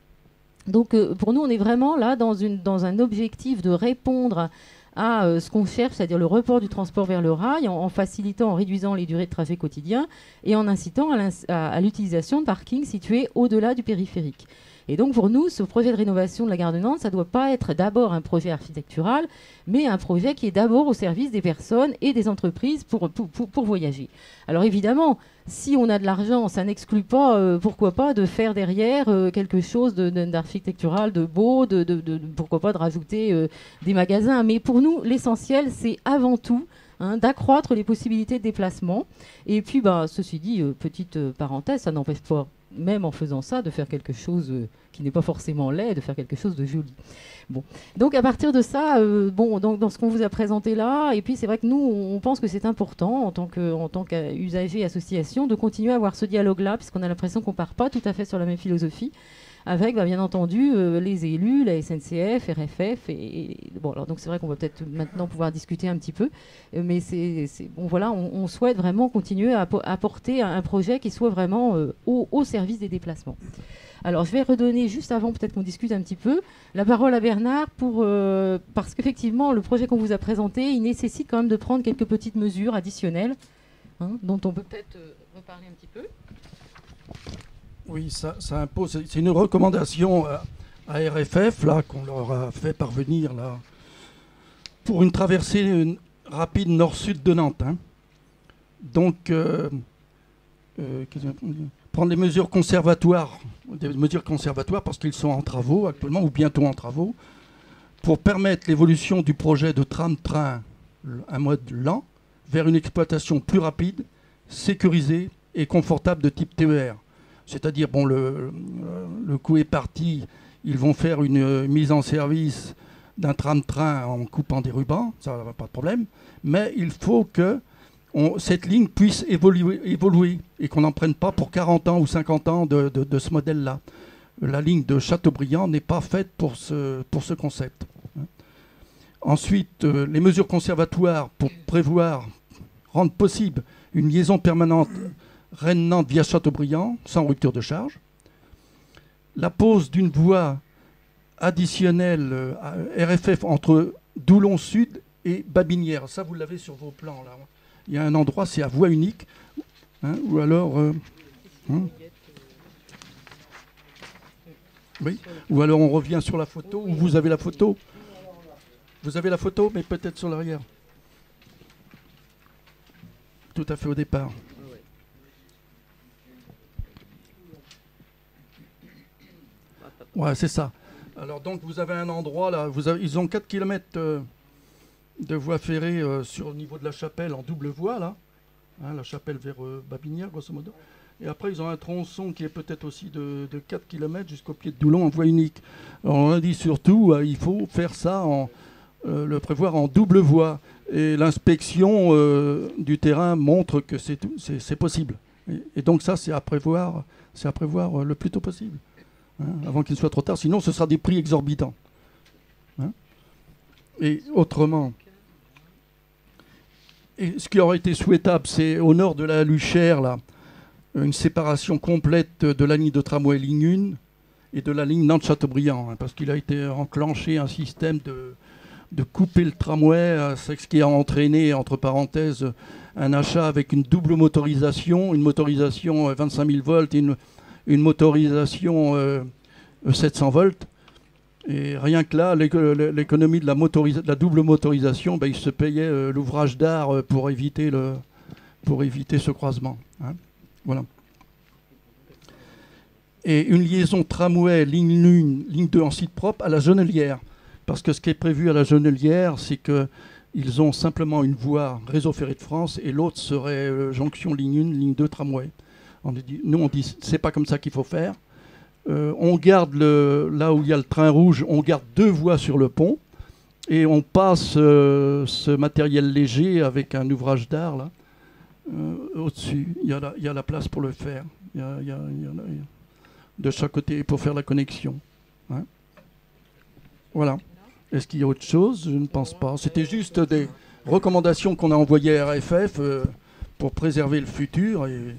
Donc pour nous, on est vraiment là dans un objectif de répondre à ce qu'on cherche, c'est-à-dire le report du transport vers le rail, en facilitant, en réduisant les durées de trajet quotidiens et en incitant à l'utilisation de parkings situés au-delà du périphérique. Et donc pour nous, ce projet de rénovation de la gare de Nantes, ça ne doit pas être d'abord un projet architectural, mais un projet qui est d'abord au service des personnes et des entreprises pour voyager. Alors évidemment, si on a de l'argent, ça n'exclut pas, pourquoi pas, de faire derrière quelque chose d'architectural, de beau, pourquoi pas de rajouter des magasins. Mais pour nous, l'essentiel, c'est avant tout d'accroître les possibilités de déplacement. Et puis, ceci dit, petite parenthèse, ça n'empêche pas, même en faisant ça, de faire quelque chose qui n'est pas forcément laid, de faire quelque chose de joli. Bon. Donc à partir de ça, donc, dans ce qu'on vous a présenté là, et puis c'est vrai que nous, on pense que c'est important en tant qu'usager association de continuer à avoir ce dialogue-là, puisqu'on a l'impression qu'on ne part pas tout à fait sur la même philosophie, avec bien entendu les élus, la SNCF, RFF, bon, alors donc c'est vrai qu'on va peut-être maintenant pouvoir discuter un petit peu, mais bon, voilà, on souhaite vraiment continuer à apporter un projet qui soit vraiment au service des déplacements. Alors, je vais redonner, juste avant peut-être qu'on discute un petit peu, la parole à Bernard parce qu'effectivement, le projet qu'on vous a présenté, il nécessite quand même de prendre quelques petites mesures additionnelles, dont on peut peut-être reparler un petit peu. Oui, ça impose. C'est une recommandation à RFF là qu'on leur a fait parvenir là pour une traversée rapide nord-sud de Nantes. Donc, prendre des mesures conservatoires parce qu'ils sont en travaux actuellement ou bientôt en travaux, pour permettre l'évolution du projet de tram-train, un mode lent, vers une exploitation plus rapide, sécurisée et confortable de type TER. C'est-à-dire, bon, le coup est parti, ils vont faire une mise en service d'un tram-train en coupant des rubans, ça va pas de problème, mais il faut que cette ligne puisse évoluer et qu'on n'en prenne pas pour 40 ans ou 50 ans de ce modèle-là. La ligne de Châteaubriand n'est pas faite pour ce concept. Ensuite, les mesures conservatoires pour rendre possible une liaison permanente Rennes-Nantes via Châteaubriand sans rupture de charge. La pose d'une voie additionnelle RFF entre Doulon Sud et Babinière. Ça, vous l'avez sur vos plans là. Il y a un endroit, c'est à voie unique, ou alors, oui, ou alors on revient sur la photo, ou vous avez la photo. Vous avez la photo, mais peut-être sur l'arrière. Tout à fait au départ. Ouais, c'est ça. Alors donc vous avez un endroit là, ils ont 4 km de voie ferrée sur le niveau de la Chapelle en double voie, là. Hein, la Chapelle vers Babinière, grosso modo. Et après, ils ont un tronçon qui est peut-être aussi de 4 km jusqu'au pied de Doulon en voie unique. Alors, on a dit surtout, il faut faire ça, le prévoir en double voie. Et l'inspection du terrain montre que c'est possible. Et donc ça, c'est à prévoir le plus tôt possible, hein, avant qu'il soit trop tard. Sinon, ce sera des prix exorbitants. Hein. Et autrement, ce qui aurait été souhaitable, c'est au nord de la Luchère, là, une séparation complète de la ligne de tramway ligne 1 et de la ligne Nantes-Châteaubriand, hein, parce qu'il a été enclenché un système de couper le tramway, c'est ce qui a entraîné, entre parenthèses, un achat avec une double motorisation, une motorisation 25 000 volts et une motorisation 700 volts. Et rien que là, l'économie de la double motorisation, il se payait l'ouvrage d'art pour éviter ce croisement. Hein. Voilà. Et une liaison tramway ligne 1, ligne 2 en site propre à la Genelière. Parce que ce qui est prévu à la Genelière, c'est qu'ils ont simplement une voie réseau ferré de France et l'autre serait jonction ligne 1, ligne 2 tramway. Nous, on dit c'est pas comme ça qu'il faut faire. On garde là où il y a le train rouge, on garde 2 voies sur le pont et on passe ce matériel léger avec un ouvrage d'art là au-dessus. Il y a la place pour le faire. Il y a de chaque côté pour faire la connexion. Hein. Voilà. Est-ce qu'il y a autre chose? Je ne pense pas. C'était juste des recommandations qu'on a envoyées à RFF pour préserver le futur et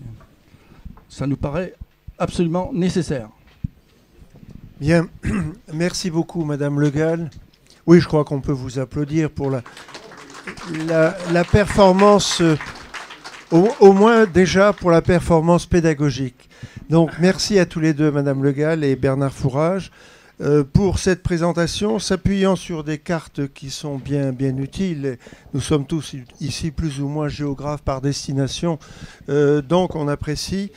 ça nous paraît absolument nécessaire. Bien, merci beaucoup Madame Le Gall. Oui, je crois qu'on peut vous applaudir pour la performance, au moins déjà pour la performance pédagogique. Donc merci à tous les deux, Madame Le Gall et Bernard Fourage, pour cette présentation, s'appuyant sur des cartes qui sont bien utiles. Nous sommes tous ici plus ou moins géographes par destination, donc on apprécie.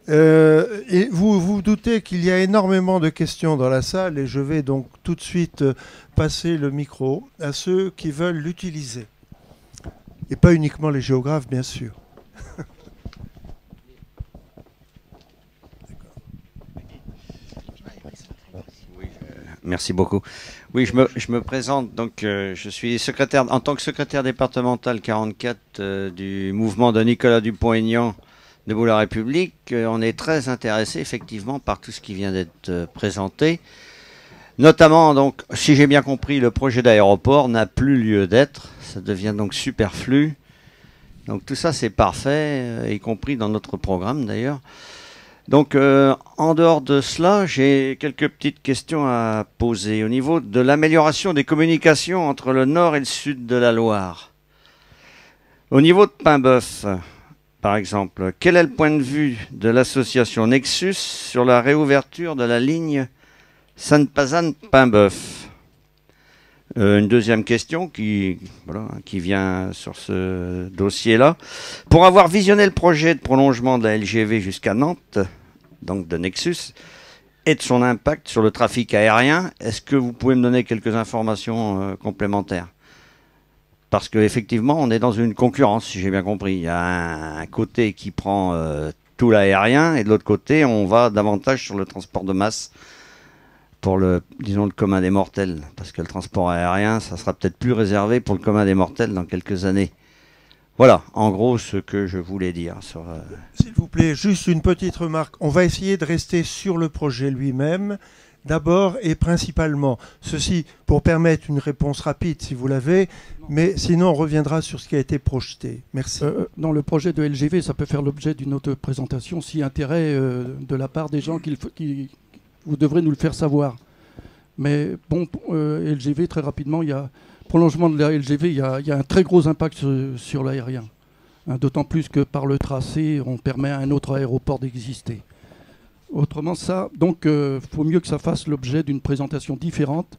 Et vous vous doutez qu'il y a énormément de questions dans la salle et je vais donc tout de suite passer le micro à ceux qui veulent l'utiliser. Et pas uniquement les géographes, bien sûr. Merci beaucoup. Oui, je me présente. Donc, je suis secrétaire, en tant que secrétaire départemental 44 du mouvement de Nicolas Dupont-Aignan debout la République. On est très intéressé effectivement par tout ce qui vient d'être présenté. Notamment, donc, si j'ai bien compris, le projet d'aéroport n'a plus lieu d'être. Ça devient donc superflu. Donc tout ça, c'est parfait, y compris dans notre programme d'ailleurs. Donc, en dehors de cela, j'ai quelques petites questions à poser au niveau de l'amélioration des communications entre le nord et le sud de la Loire. Au niveau de Paimboeuf, par exemple, quel est le point de vue de l'association Nexus sur la réouverture de la ligne Sainte-Pazanne-Paimboeuf? Une deuxième question qui vient sur ce dossier-là. Pour avoir visionné le projet de prolongement de la LGV jusqu'à Nantes, donc de Nexus, et de son impact sur le trafic aérien, est-ce que vous pouvez me donner quelques informations complémentaires? Parce qu'effectivement, on est dans une concurrence, si j'ai bien compris. Il y a un côté qui prend tout l'aérien, et de l'autre côté, on va davantage sur le transport de masse pour le commun des mortels, parce que le transport aérien, ça sera peut-être plus réservé pour le commun des mortels dans quelques années. Voilà, en gros, ce que je voulais dire. S'il vous plaît, juste une petite remarque. On va essayer de rester sur le projet lui-même, d'abord et principalement. Ceci pour permettre une réponse rapide, si vous l'avez, mais sinon on reviendra sur ce qui a été projeté. Merci. Dans le projet de LGV, ça peut faire l'objet d'une autre présentation, si intérêt de la part des gens qui vous devrez nous le faire savoir. Mais bon, LGV, très rapidement, il y a prolongement de la LGV, il y a un très gros impact sur l'aérien. Hein, d'autant plus que par le tracé, on permet à un autre aéroport d'exister. Autrement, ça, donc, faut mieux que ça fasse l'objet d'une présentation différente.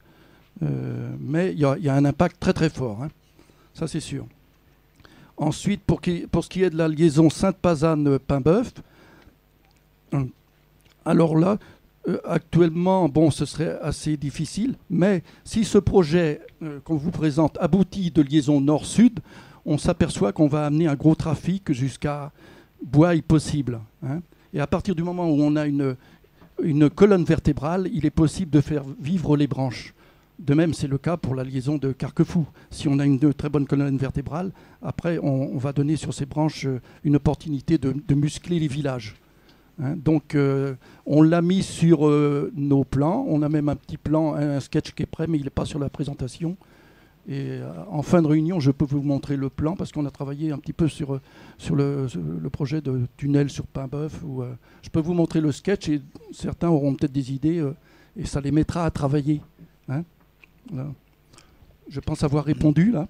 Mais il y a un impact très très fort. Hein. Ça, c'est sûr. Ensuite, pour ce qui est de la liaison Sainte-Pazanne-Paimboeuf, alors là, Actuellement, bon, ce serait assez difficile, mais si ce projet qu'on vous présente aboutit de liaison nord-sud, on s'aperçoit qu'on va amener un gros trafic jusqu'à Bois possible. Hein. Et à partir du moment où on a une colonne vertébrale, il est possible de faire vivre les branches. De même, c'est le cas pour la liaison de Carquefou. Si on a une très bonne colonne vertébrale, après, on va donner sur ces branches une opportunité de muscler les villages. Hein. Donc, on l'a mis sur nos plans. On a même un petit plan, un sketch qui est prêt, mais il n'est pas sur la présentation. Et en fin de réunion, je peux vous montrer le plan, parce qu'on a travaillé un petit peu sur le projet de tunnel sur Paimboeuf. Je peux vous montrer le sketch, et certains auront peut-être des idées, et ça les mettra à travailler. Hein. Là. Je pense avoir répondu, là.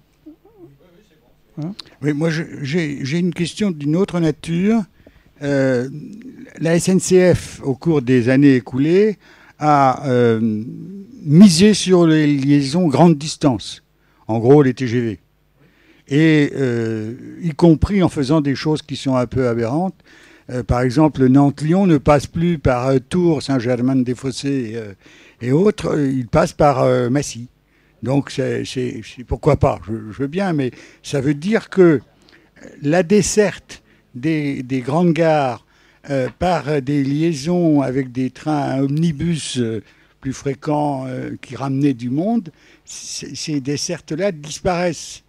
Hein? Oui, moi, j'ai une question d'une autre nature. La SNCF, au cours des années écoulées, a misé sur les liaisons grande distance, en gros les TGV, et y compris en faisant des choses qui sont un peu aberrantes. Par exemple, Nantes-Lyon ne passe plus par Tours, Saint-Germain-des-Fossés et autres, il passe par Massy. Donc c'est pourquoi pas, je veux bien, mais ça veut dire que la desserte des grandes gares par des liaisons avec des trains omnibus plus fréquents qui ramenaient du monde, ces dessertes-là disparaissent.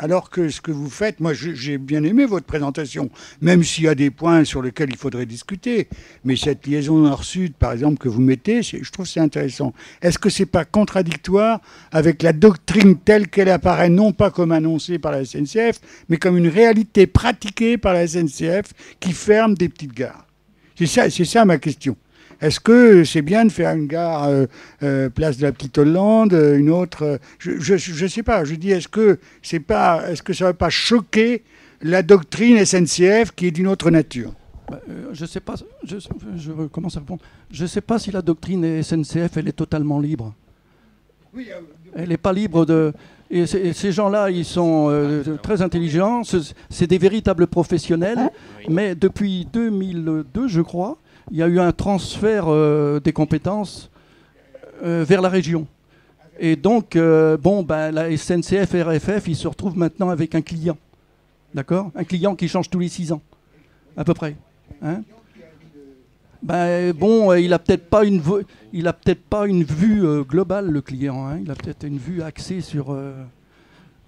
Alors que ce que vous faites, moi j'ai bien aimé votre présentation, même s'il y a des points sur lesquels il faudrait discuter, mais cette liaison nord-sud, par exemple, que vous mettez, je trouve que c'est intéressant. Est-ce que c'est pas contradictoire avec la doctrine telle qu'elle apparaît, non pas comme annoncée par la SNCF, mais comme une réalité pratiquée par la SNCF qui ferme des petites gares? C'est ça ma question. Est-ce que c'est bien de faire une gare place de la Petite Hollande, une autre je sais pas. Je dis est-ce que ça va pas choquer la doctrine SNCF qui est d'une autre nature? Je sais pas. Je commence à répondre. Je sais pas si la doctrine SNCF elle est totalement libre. Oui, elle n'est pas libre de. Et ces gens-là, ils sont très intelligents. C'est des véritables professionnels. Mais depuis 2002, je crois, il y a eu un transfert des compétences vers la région. Et donc, la SNCF et RFF, ils se retrouvent maintenant avec un client. D'accord? Un client qui change tous les 6 ans, à peu près. Hein? Il n'a peut-être pas une vue globale, le client. Hein? Il a peut-être une vue axée sur...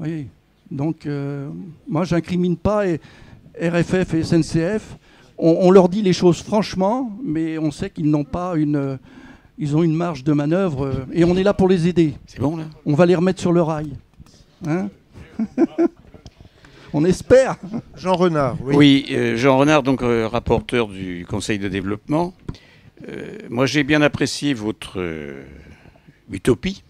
oui. Donc, moi, je n'incrimine pas RFF et SNCF. On leur dit les choses franchement, mais on sait qu'ils n'ont pas ils ont une marge de manœuvre, et on est là pour les aider. C'est bon, là? On va les remettre sur le rail. Hein? On espère. Jean Renard, oui. Oui, Jean Renard, donc rapporteur du Conseil de développement. Moi, j'ai bien apprécié votre utopie,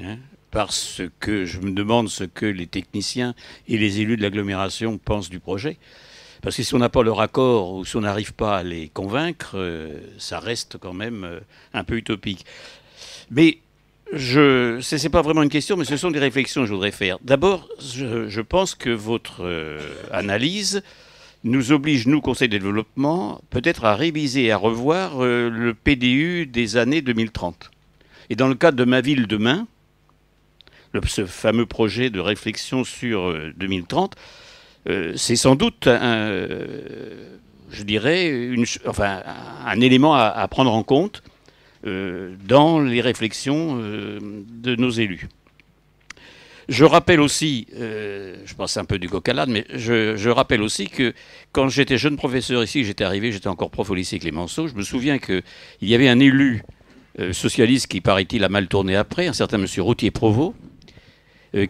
hein, parce que je me demande ce que les techniciens et les élus de l'agglomération pensent du projet. Parce que si on n'a pas leur accord ou si on n'arrive pas à les convaincre, ça reste quand même un peu utopique. Mais c'est pas vraiment une question, mais ce sont des réflexions que je voudrais faire. D'abord, je pense que votre analyse nous oblige, nous, Conseil de développement, peut-être à réviser et à revoir le PDU des années 2030. Et dans le cadre de Ma Ville Demain, ce fameux projet de réflexion sur 2030, c'est sans doute je dirais, un élément à prendre en compte dans les réflexions de nos élus. Je rappelle aussi, je passe un peu du coq à l'âne, mais je rappelle aussi que quand j'étais jeune professeur ici, j'étais encore prof au lycée Clémenceau, je me souviens qu'il y avait un élu socialiste qui, paraît-il, a mal tourné après, un certain monsieur Routier-Provost,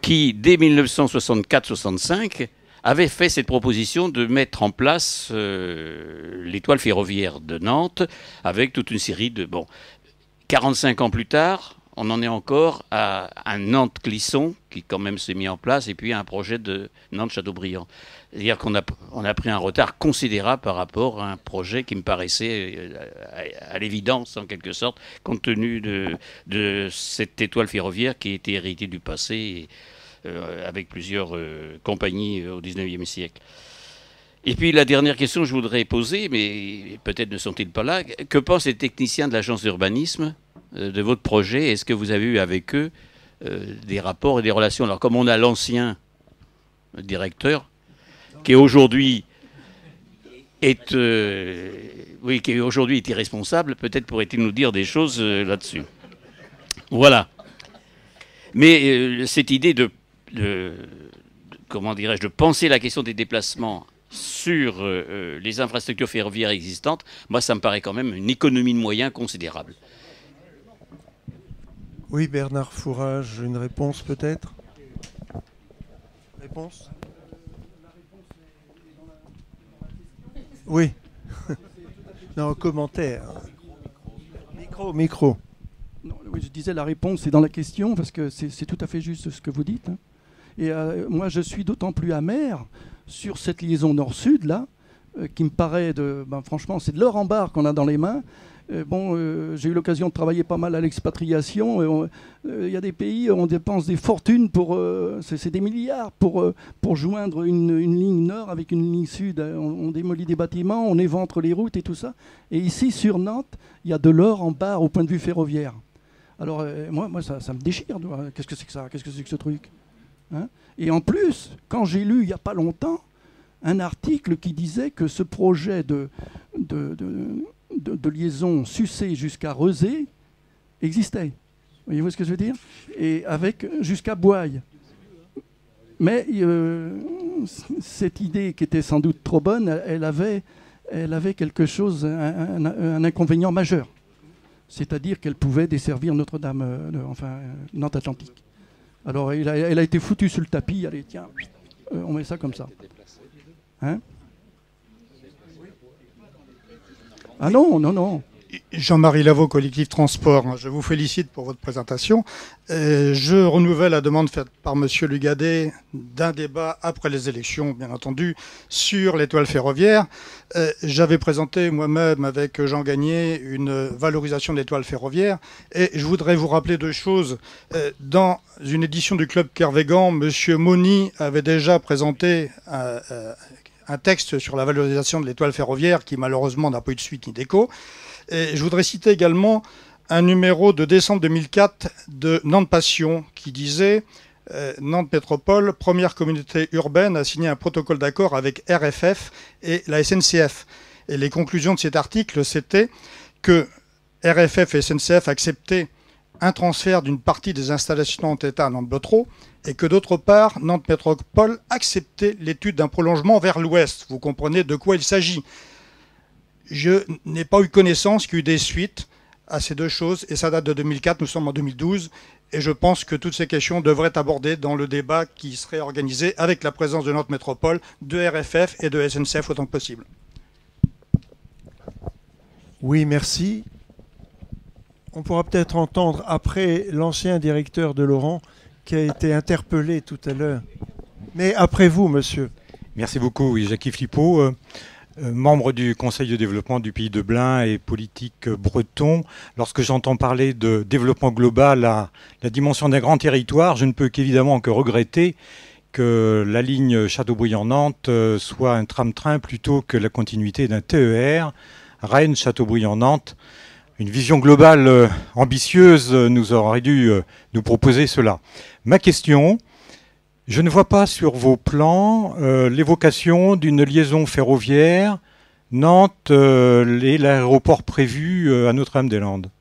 qui, dès 1964-65, avait fait cette proposition de mettre en place l'étoile ferroviaire de Nantes avec toute une série de... 45 ans plus tard, on en est encore à un Nantes-Clisson qui quand même s'est mis en place et puis à un projet de Nantes-Châteaubriand. C'est-à-dire qu'on a pris un retard considérable par rapport à un projet qui me paraissait à l'évidence en quelque sorte, compte tenu de cette étoile ferroviaire qui a été héritée du passé avec plusieurs compagnies au XIXe siècle. Et puis la dernière question que je voudrais poser, mais peut-être ne sont-ils pas là, que pensent les techniciens de l'agence d'urbanisme de votre projet? Est-ce que vous avez eu avec eux des rapports et des relations? Alors comme on a l'ancien directeur, qui aujourd'hui est, qui aujourd'hui est irresponsable, peut-être pourrait-il nous dire des choses là-dessus. Voilà. Mais cette idée comment dirais-je, de penser la question des déplacements sur les infrastructures ferroviaires existantes, moi, ça me paraît quand même une économie de moyens considérable. Oui, Bernard Fourage, une réponse peut-être? Réponse? Oui. Non, commentaire. Micro. Non, oui, je disais la réponse c'est dans la question parce que c'est tout à fait juste ce que vous dites. Hein. Et moi, je suis d'autant plus amer sur cette liaison nord-sud là, qui me paraît franchement, c'est de l'or en barre qu'on a dans les mains. J'ai eu l'occasion de travailler pas mal à l'expatriation. Il y a des pays où on dépense des fortunes c'est des milliards pour joindre une ligne nord avec une ligne sud. On démolit des bâtiments, on éventre les routes et tout ça. Et ici, sur Nantes, il y a de l'or en barre au point de vue ferroviaire. Alors, moi ça me déchire. Qu'est-ce que c'est que ça? Qu'est-ce que c'est que ce truc, hein? Et en plus, quand j'ai lu il n'y a pas longtemps un article qui disait que ce projet de liaison Sucé jusqu'à Rezé existait. Voyez-vous ce que je veux dire? Et avec jusqu'à Boye. Mais cette idée qui était sans doute trop bonne, elle avait quelque chose, un inconvénient majeur. C'est-à-dire qu'elle pouvait desservir Notre-Dame, Nantes Atlantique. Alors elle a été foutue sur le tapis, allez tiens, on met ça comme ça. Hein? Ah non. Jean-Marie Lavaux, collectif Transport, je vous félicite pour votre présentation. Je renouvelle la demande faite par M. Lugadet d'un débat après les élections, bien entendu, sur l'étoile ferroviaire. J'avais présenté moi-même avec Jean Gagné une valorisation de l'étoile ferroviaire et je voudrais vous rappeler deux choses. Dans une édition du Club Kervégan, M. Moni avait déjà présenté un texte sur la valorisation de l'étoile ferroviaire qui malheureusement n'a pas eu de suite ni d'écho. Et je voudrais citer également un numéro de décembre 2004 de Nantes Passion qui disait Nantes Métropole, première communauté urbaine, a signé un protocole d'accord avec RFF et la SNCF. Et les conclusions de cet article, c'était que RFF et SNCF acceptaient un transfert d'une partie des installations en état à Nantes-Bottereau et que d'autre part, Nantes Métropole acceptait l'étude d'un prolongement vers l'ouest. Vous comprenez de quoi il s'agit. Je n'ai pas eu connaissance qu'il y ait eu des suites à ces deux choses, et ça date de 2004, nous sommes en 2012, et je pense que toutes ces questions devraient être abordées dans le débat qui serait organisé avec la présence de Nantes Métropole, de RFF et de SNCF autant que possible. Oui, merci. On pourra peut-être entendre après l'ancien directeur de Laurent qui a été interpellé tout à l'heure. Mais après vous, monsieur. Merci beaucoup. Oui, Jacques Flippo. Membre du Conseil de développement du Pays de Blain et politique breton. Lorsque j'entends parler de développement global à la dimension d'un grand territoire, je ne peux qu'évidemment que regretter que la ligne Châteaubriand-Nantes soit un tram-train plutôt que la continuité d'un TER. Rennes, Châteaubriand-Nantes. Une vision globale ambitieuse nous aurait dû nous proposer cela. Ma question... Je ne vois pas sur vos plans l'évocation d'une liaison ferroviaire Nantes et l'aéroport prévu à Notre-Dame-des-Landes.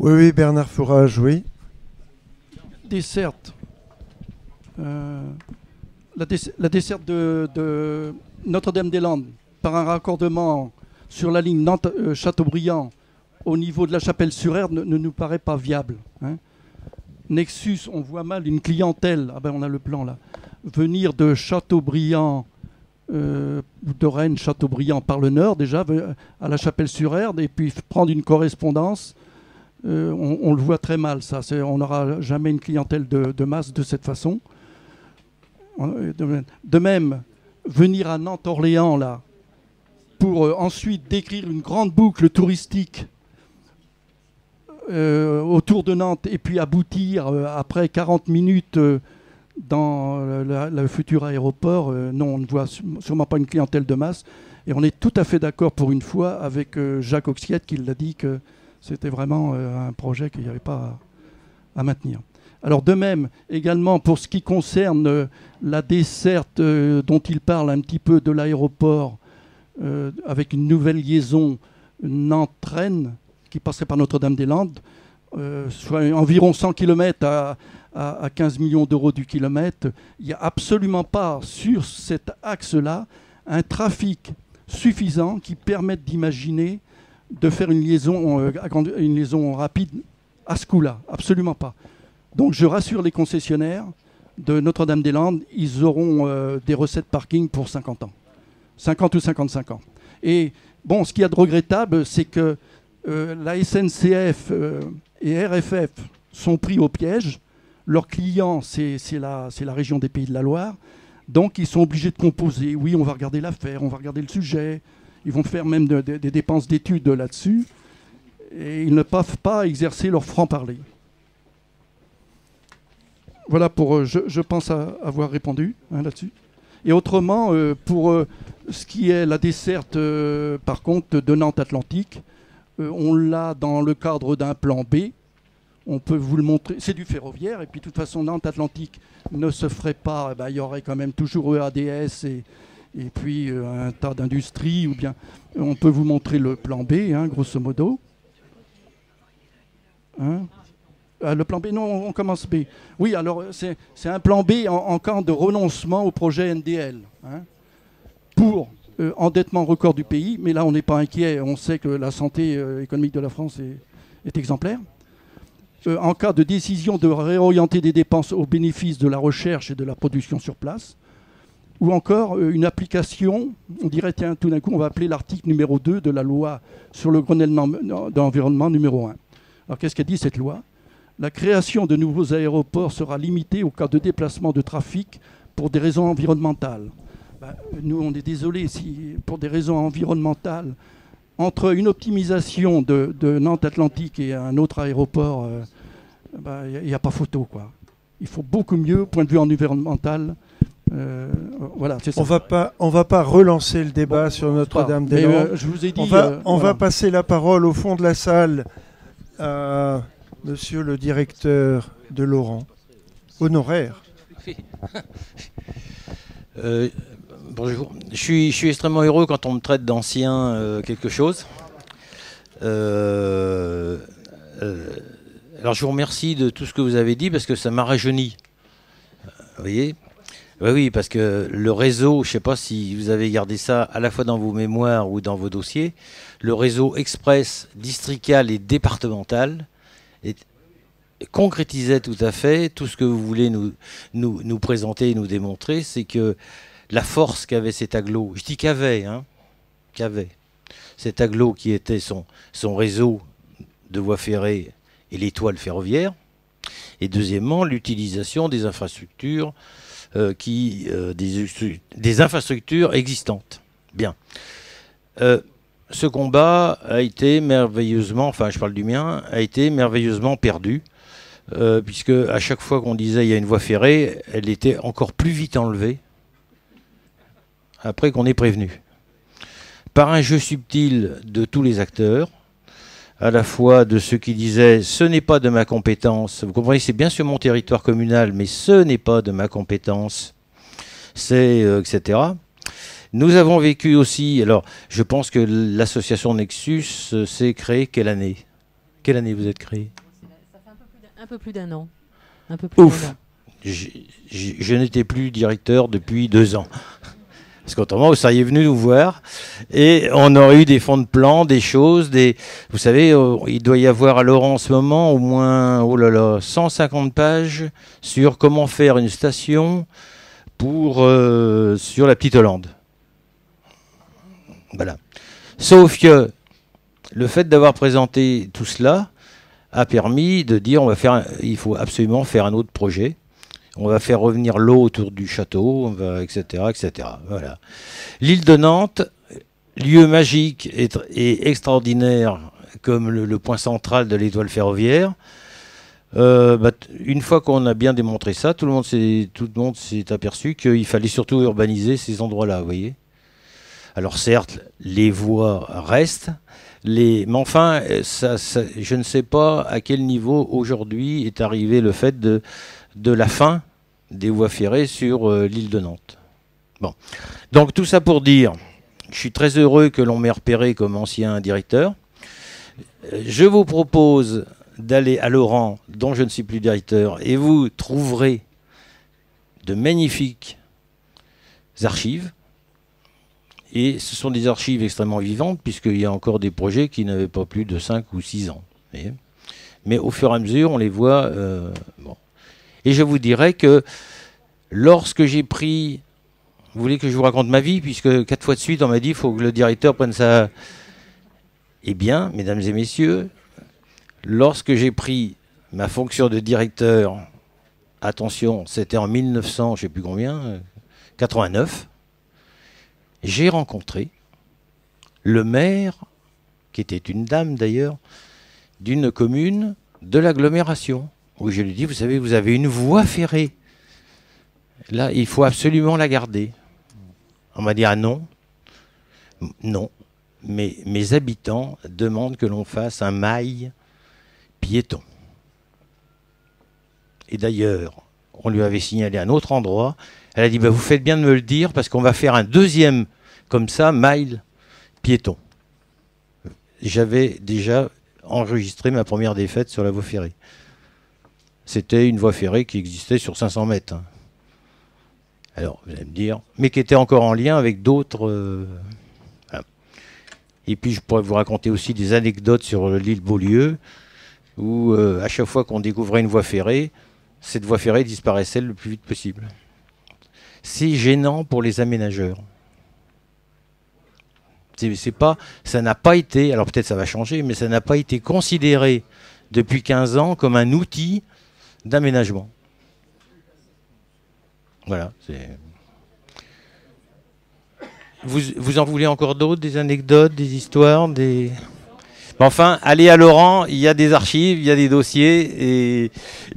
Oui, Bernard Fourage, oui. Desserte. La desserte de Notre-Dame-des-Landes par un raccordement sur la ligne Nantes-Châteaubriand au niveau de la Chapelle-sur-Erdre ne nous paraît pas viable. Hein. Nexus, on voit mal une clientèle, on a le plan là, venir de Châteaubriand, de Rennes, Châteaubriand par le nord déjà, à la Chapelle-sur-Erdre, et puis prendre une correspondance, on le voit très mal ça. On n'aura jamais une clientèle de masse de cette façon. De même, venir à Nantes-Orléans là, pour ensuite décrire une grande boucle touristique autour de Nantes et puis aboutir après 40 minutes dans le futur aéroport, non, on ne voit sûrement pas une clientèle de masse. Et on est tout à fait d'accord pour une fois avec Jacques Oxiette qui l'a dit que c'était vraiment un projet qu'il n'y avait pas à maintenir. Alors de même, également pour ce qui concerne la desserte dont il parle un petit peu de l'aéroport, avec une nouvelle liaison Nantes-Rennes qui passerait par Notre-Dame-des-Landes, soit environ 100 km à 15 millions d'euros du kilomètre. Il n'y a absolument pas sur cet axe-là un trafic suffisant qui permette d'imaginer de faire une liaison rapide à ce coup-là. Absolument pas. Donc je rassure les concessionnaires de Notre-Dame-des-Landes, ils auront des recettes parking pour 50 ans. 50 ou 55 ans. Et bon, ce qu'il y a de regrettable, c'est que la SNCF et RFF sont pris au piège. Leurs clients, c'est la région des Pays de la Loire. Donc, ils sont obligés de composer. Oui, on va regarder l'affaire, on va regarder le sujet. Ils vont faire même des dépenses d'études là-dessus. Et ils ne peuvent pas exercer leur franc-parler. Voilà pour, je pense avoir répondu là-dessus. Et autrement, pour ce qui est la desserte, par contre, de Nantes Atlantique, on l'a dans le cadre d'un plan B. On peut vous le montrer. C'est du ferroviaire. Et puis, de toute façon, Nantes Atlantique ne se ferait pas. Il y aurait quand même toujours EADS et puis un tas d'industries. Ou bien, on peut vous montrer le plan B, grosso modo. Le plan B, non, on commence B. Oui, alors, c'est un plan B en cas de renoncement au projet NDL. Pour endettement record du pays. Mais là, on n'est pas inquiet. On sait que la santé économique de la France est exemplaire. En cas de décision de réorienter des dépenses au bénéfice de la recherche et de la production sur place, ou encore une application, on dirait, tiens, tout d'un coup, on va appeler l'article numéro 2 de la loi sur le Grenelle d'environnement numéro 1. Alors, qu'est-ce qu'a dit cette loi? La création de nouveaux aéroports sera limitée au cas de déplacement de trafic pour des raisons environnementales. Nous, on est désolé si, pour des raisons environnementales, entre une optimisation de Nantes Atlantique et un autre aéroport, il n'y a pas photo, quoi. Il faut beaucoup mieux, au point de vue environnemental. Voilà, c'est ça. On va pas relancer le débat sur Notre-Dame-des-Landes. Je vous ai dit, on va passer la parole au fond de la salle à monsieur le directeur de Laurent, honoraire. Bonjour. Je suis extrêmement heureux quand on me traite d'ancien quelque chose. Alors je vous remercie de tout ce que vous avez dit parce que ça m'a rajeuni. Vous voyez ? Oui, parce que le réseau, je ne sais pas si vous avez gardé ça à la fois dans vos mémoires ou dans vos dossiers, le réseau express, districal et départemental concrétisait tout à fait tout ce que vous voulez nous présenter et nous démontrer, c'est que la force qu'avait cet agglo, je dis qu'avait cet agglo qui était son réseau de voies ferrées et l'étoile ferroviaire, et deuxièmement l'utilisation des infrastructures des infrastructures existantes. Bien. Ce combat a été merveilleusement, enfin je parle du mien, a été merveilleusement perdu, puisque à chaque fois qu'on disait il y a une voie ferrée, elle était encore plus vite enlevée après qu'on ait prévenu. Par un jeu subtil de tous les acteurs, à la fois de ceux qui disaient « ce n'est pas de ma compétence », vous comprenez, c'est bien sur mon territoire communal, mais ce n'est pas de ma compétence, c'est etc. Nous avons vécu aussi, alors je pense que l'association Nexus s'est créée quelle année? Quelle année vous êtes créée? Ça fait un peu plus d'un an. Un peu plus Ouf, je n'étais plus directeur depuis 2 ans. Parce qu'autrement, vous seriez venu nous voir et on aurait eu des fonds de plan, des choses, vous savez, il doit y avoir à Laurent en ce moment au moins 150 pages sur comment faire une station sur la Petite Hollande. Voilà. Sauf que le fait d'avoir présenté tout cela a permis de dire il faut absolument faire un autre projet. On va faire revenir l'eau autour du château, etc., etc. Voilà. L'île de Nantes, lieu magique et extraordinaire comme le point central de l'étoile ferroviaire. Une fois qu'on a bien démontré ça, tout le monde s'est aperçu qu'il fallait surtout urbaniser ces endroits-là, vous voyez. Alors certes, les voies restent, mais enfin, je ne sais pas à quel niveau aujourd'hui est arrivé le fait de la fin des voies ferrées sur l'île de Nantes. Bon. Donc tout ça pour dire, je suis très heureux que l'on m'ait repéré comme ancien directeur. Je vous propose d'aller à Laurent, dont je ne suis plus directeur, et vous trouverez de magnifiques archives. Et ce sont des archives extrêmement vivantes, puisqu'il y a encore des projets qui n'avaient pas plus de 5 ou 6 ans. Mais au fur et à mesure, on les voit. Bon. Et je vous dirais que lorsque j'ai pris... Vous voulez que je vous raconte ma vie, puisque 4 fois de suite, on m'a dit qu'il faut que le directeur prenne sa... Eh bien, mesdames et messieurs, lorsque j'ai pris ma fonction de directeur, attention, c'était en 1900, je ne sais plus combien, 89, j'ai rencontré le maire, qui était une dame d'ailleurs, d'une commune de l'agglomération, où je lui ai dit, vous savez, vous avez une voie ferrée. Là, il faut absolument la garder. On m'a dit, ah non, non, mais mes habitants demandent que l'on fasse un mail piéton. Et d'ailleurs, on lui avait signalé un autre endroit. Elle a dit, bah, vous faites bien de me le dire, parce qu'on va faire un deuxième, comme ça, mail piéton. J'avais déjà enregistré ma première défaite sur la voie ferrée. C'était une voie ferrée qui existait sur 500 mètres. Alors, vous allez me dire, mais qui était encore en lien avec d'autres... Voilà. Et puis, je pourrais vous raconter aussi des anecdotes sur l'île Beaulieu, où à chaque fois qu'on découvrait une voie ferrée, cette voie ferrée disparaissait le plus vite possible. C'est gênant pour les aménageurs. Ça n'a pas été, alors peut-être ça va changer, mais ça n'a pas été considéré depuis 15 ans comme un outil d'aménagement. Voilà. Vous en voulez encore d'autres, des anecdotes, des histoires, des... Enfin, allez à Laurent, il y a des archives, il y a des dossiers, et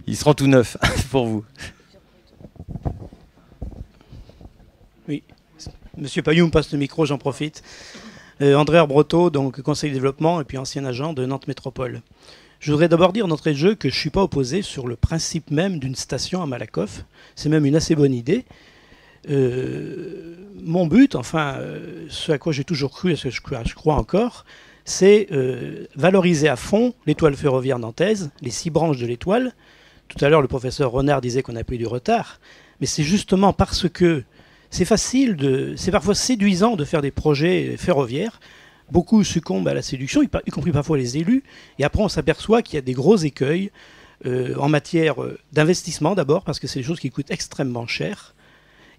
ils seront tout neufs pour vous. Oui. Monsieur Payou me passe le micro, j'en profite. André Arbroto, donc conseiller de développement et puis ancien agent de Nantes Métropole. Je voudrais d'abord dire d'entrée de jeu que je ne suis pas opposé sur le principe même d'une station à Malakoff. C'est même une assez bonne idée. Mon but, enfin, ce à quoi j'ai toujours cru et ce que je crois encore, c'est valoriser à fond l'étoile ferroviaire nantaise, les 6 branches de l'étoile. Tout à l'heure, le professeur Renard disait qu'on a pris du retard. Mais c'est justement parce que c'est facile, c'est parfois séduisant de faire des projets ferroviaires. Beaucoup succombent à la séduction, y compris parfois les élus. Et après, on s'aperçoit qu'il y a des gros écueils en matière d'investissement d'abord, parce que c'est des choses qui coûtent extrêmement cher.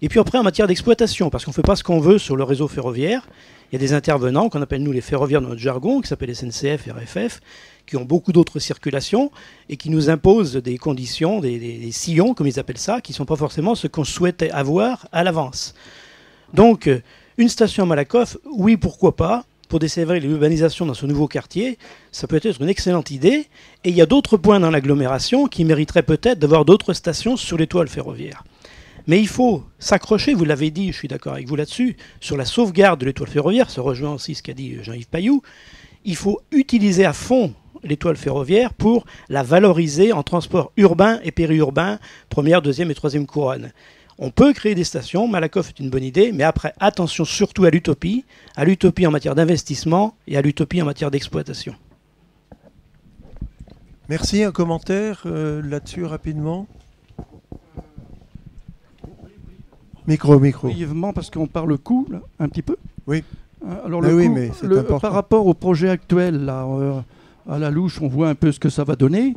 Et puis après, en matière d'exploitation, parce qu'on ne fait pas ce qu'on veut sur le réseau ferroviaire. Il y a des intervenants qu'on appelle, nous, les ferroviaires dans notre jargon, qui s'appellent SNCF et RFF, qui ont beaucoup d'autres circulations et qui nous imposent des conditions, des sillons, comme ils appellent ça, qui ne sont pas forcément ce qu'on souhaitait avoir à l'avance. Donc, une station à Malakoff, oui, pourquoi pas, pour desservir l'urbanisation dans ce nouveau quartier, ça peut être une excellente idée. Et il y a d'autres points dans l'agglomération qui mériteraient peut-être d'avoir d'autres stations sur l'étoile ferroviaire. Mais il faut s'accrocher, vous l'avez dit, je suis d'accord avec vous là-dessus, sur la sauvegarde de l'étoile ferroviaire, ça rejoint aussi ce qu'a dit Jean-Yves Payou. Il faut utiliser à fond l'étoile ferroviaire pour la valoriser en transport urbain et périurbain, première, deuxième et troisième couronne. On peut créer des stations, Malakoff est une bonne idée, mais après, attention surtout à l'utopie en matière d'investissement et à l'utopie en matière d'exploitation. Merci, un commentaire là-dessus rapidement. Micro. Brièvement, parce qu'on parle coût, là, un petit peu. Oui. Alors le coût, mais c'est important. par rapport au projet actuel, là, à la louche, on voit un peu ce que ça va donner.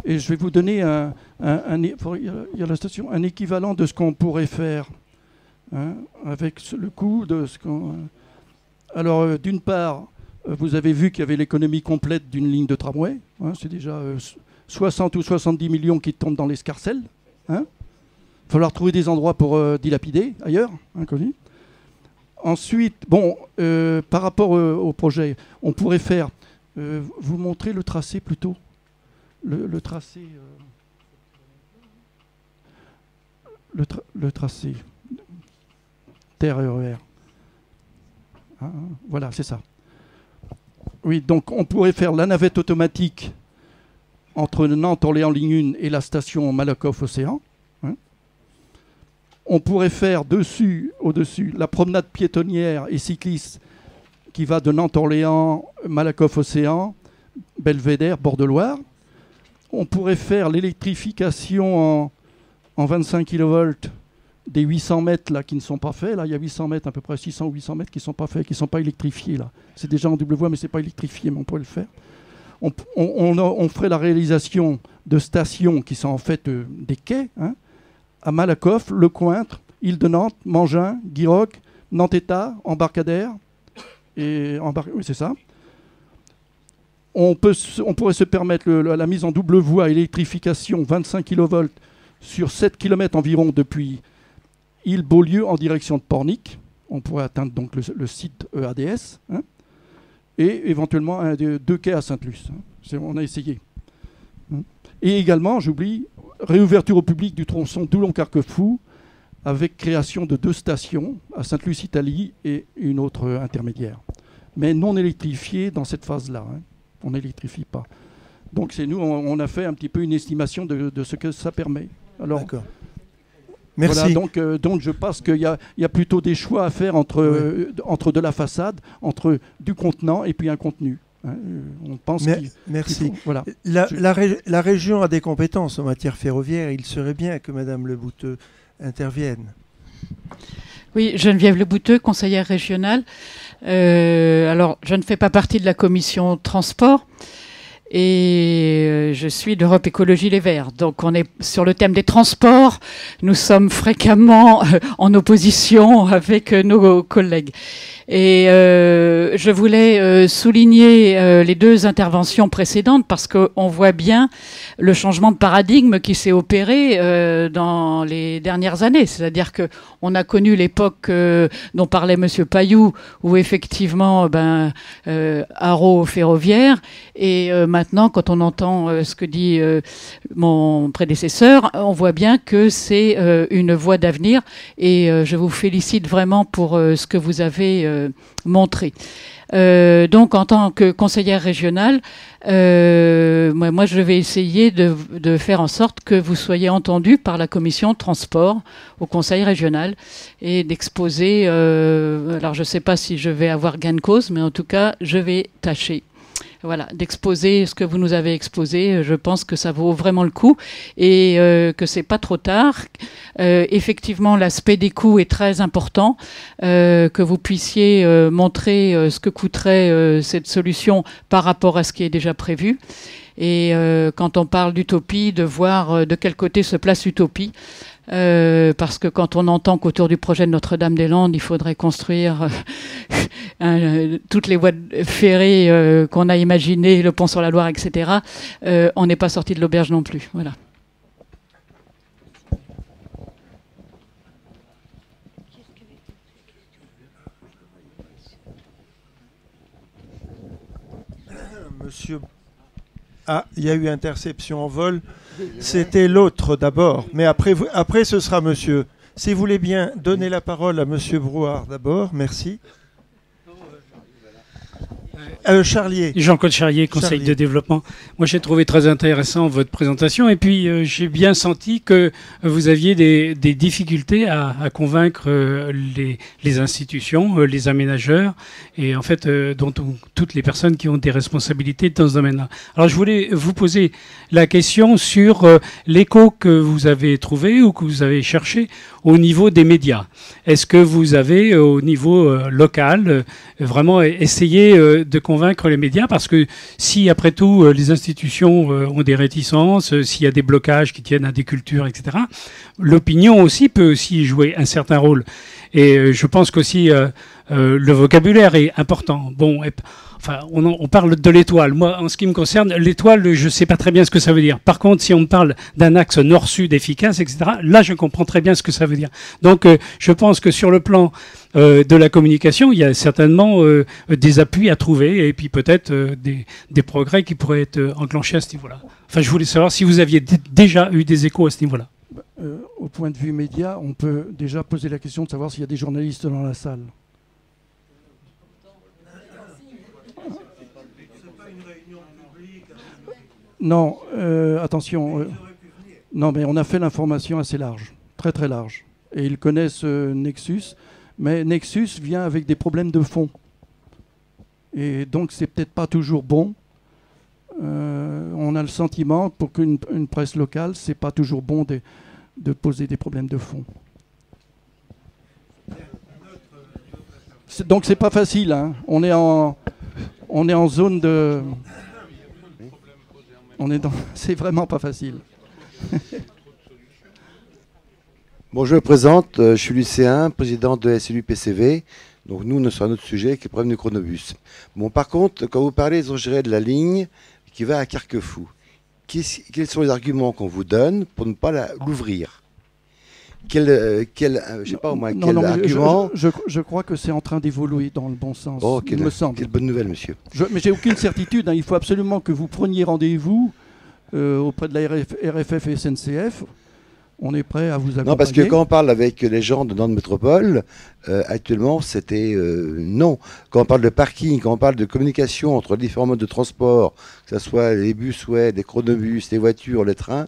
Et je vais vous donner il y a la station, un équivalent de ce qu'on pourrait faire, hein, avec le coût de ce qu'on... Alors, d'une part, vous avez vu qu'il y avait l'économie complète d'une ligne de tramway. Hein, c'est déjà 60 ou 70 millions qui tombent dans l'escarcelle. Hein. Il va falloir trouver des endroits pour dilapider ailleurs, inconnus. Ensuite, bon, par rapport au projet, on pourrait faire Vous montrez le tracé plutôt. Le tracé. Le tracé. Terre et RER. Hein, voilà, c'est ça. Oui, donc on pourrait faire la navette automatique entre Nantes, Orléans, ligne 1 et la station Malakoff-Océan. Hein. On pourrait faire au-dessus, la promenade piétonnière et cycliste qui va de Nantes, Orléans, Malakoff-Océan, Belvédère, Bord-de-Loire. On pourrait faire l'électrification en 25 kV des 800 mètres là, qui ne sont pas faits. Là, il y a 800 mètres, à peu près 600 ou 800 mètres qui ne sont pas faits, qui ne sont pas électrifiés. Là. C'est déjà en double voie, mais ce n'est pas électrifié, mais on pourrait le faire. On ferait la réalisation de stations qui sont en fait des quais, hein, à Malakoff, Le Cointre, Île de Nantes, Mangin, Guiroc, Nantes-État, Embarcadère. Oui, c'est ça. On pourrait se permettre la mise en double voie électrification 25 kV sur 7 km environ depuis Île-Beaulieu en direction de Pornic. On pourrait atteindre donc le site EADS. Hein, et éventuellement 2 quais à Sainte-Luce. Hein. On a essayé. Hein. Et également, j'oublie, réouverture au public du tronçon Doulon-Carquefou avec création de 2 stations à Sainte-Luce-Italie et une autre intermédiaire. Mais non électrifiée dans cette phase-là. Hein. On n'électrifie pas. Donc c'est nous, on a fait un petit peu une estimation de ce que ça permet. Alors, d'accord. Merci. Voilà, donc je pense qu'il y a plutôt des choix à faire entre de la façade, entre du contenant et puis un contenu. Hein. On pense merci. Voilà. La région a des compétences en matière ferroviaire. Il serait bien que Madame Le Bouteux intervienne. Oui, Geneviève Le Bouteux, conseillère régionale. Alors, je ne fais pas partie de la commission transport. Et je suis d'Europe Écologie Les Verts. Donc on est sur le thème des transports. Nous sommes fréquemment en opposition avec nos collègues. Et je voulais souligner les 2 interventions précédentes parce qu'on voit bien le changement de paradigme qui s'est opéré dans les dernières années. C'est-à-dire qu'on a connu l'époque dont parlait Monsieur Payoux, où effectivement, haro ferroviaire, et maintenant, quand on entend ce que dit mon prédécesseur, on voit bien que c'est une voie d'avenir, et je vous félicite vraiment pour ce que vous avez montré. Donc, en tant que conseillère régionale, moi, je vais essayer de faire en sorte que vous soyez entendus par la commission transport au conseil régional et d'exposer. Alors, je ne sais pas si je vais avoir gain de cause, mais en tout cas, je vais tâcher. Voilà, d'exposer ce que vous nous avez exposé. Je pense que ça vaut vraiment le coup et que c'est pas trop tard. Effectivement, l'aspect des coûts est très important. Que vous puissiez montrer ce que coûterait cette solution par rapport à ce qui est déjà prévu. Et quand on parle d'utopie, de voir de quel côté se place l'utopie. Parce que quand on entend qu'autour du projet de Notre-Dame-des-Landes, il faudrait construire toutes les voies ferrées qu'on a imaginées, le pont sur la Loire, etc., on n'est pas sorti de l'auberge non plus. Voilà. Monsieur... Ah, il y a eu interception en vol. C'était l'autre d'abord, mais après ce sera monsieur. Si vous voulez bien donner la parole à monsieur Brouard d'abord, merci. Charlier. Jean-Claude Charlier, Conseil de développement. Moi, j'ai trouvé très intéressant votre présentation et puis j'ai bien senti que vous aviez des difficultés à convaincre les institutions, les aménageurs et en fait toutes les personnes qui ont des responsabilités dans ce domaine-là. Alors, je voulais vous poser la question sur l'écho que vous avez trouvé ou que vous avez cherché au niveau des médias. Est-ce que vous avez, au niveau local, vraiment essayé de convaincre les médias? Parce que si, après tout, les institutions ont des réticences, s'il y a des blocages qui tiennent à des cultures, etc., l'opinion aussi peut aussi jouer un certain rôle. Et je pense qu'aussi le vocabulaire est important. Bon, enfin, on parle de l'étoile. Moi, en ce qui me concerne, l'étoile, je ne sais pas très bien ce que ça veut dire. Par contre, si on me parle d'un axe nord-sud efficace, etc., là, je comprends très bien ce que ça veut dire. Donc, je pense que sur le plan de la communication, il y a certainement des appuis à trouver et puis peut-être des progrès qui pourraient être enclenchés à ce niveau-là. Enfin, je voulais savoir si vous aviez déjà eu des échos à ce niveau-là. Au point de vue média, on peut déjà poser la question de savoir s'il y a des journalistes dans la salle. Non, attention. Non, mais on a fait l'information assez large, très très large. Et ils connaissent Nexus, mais Nexus vient avec des problèmes de fond. Et donc, c'est peut-être pas toujours bon. On a le sentiment, pour qu'une presse locale, c'est pas toujours bon de poser des problèmes de fond. Donc, c'est pas facile. Hein. On est en zone de... C'est vraiment pas facile. Bon, je me présente, je suis lycéen, président de SLU-PCV. Donc nous, on est sur un autre sujet qui est le problème du chronobus. Bon, par contre, quand vous parlez de la ligne qui va à Carquefou, quels sont les arguments qu'on vous donne pour ne pas l'ouvrir? Je sais pas, au moins, quel argument? Je crois que c'est en train d'évoluer dans le bon sens, il me semble. Quelle bonne nouvelle, monsieur. Mais j'ai aucune certitude. Hein. Il faut absolument que vous preniez rendez-vous auprès de la RFF et SNCF. On est prêt à vous accompagner. Non, parce que quand on parle avec les gens de Nantes Métropole, actuellement, c'était non. Quand on parle de parking, quand on parle de communication entre les différents modes de transport, que ce soit les bus, les chronobus, les voitures, les trains,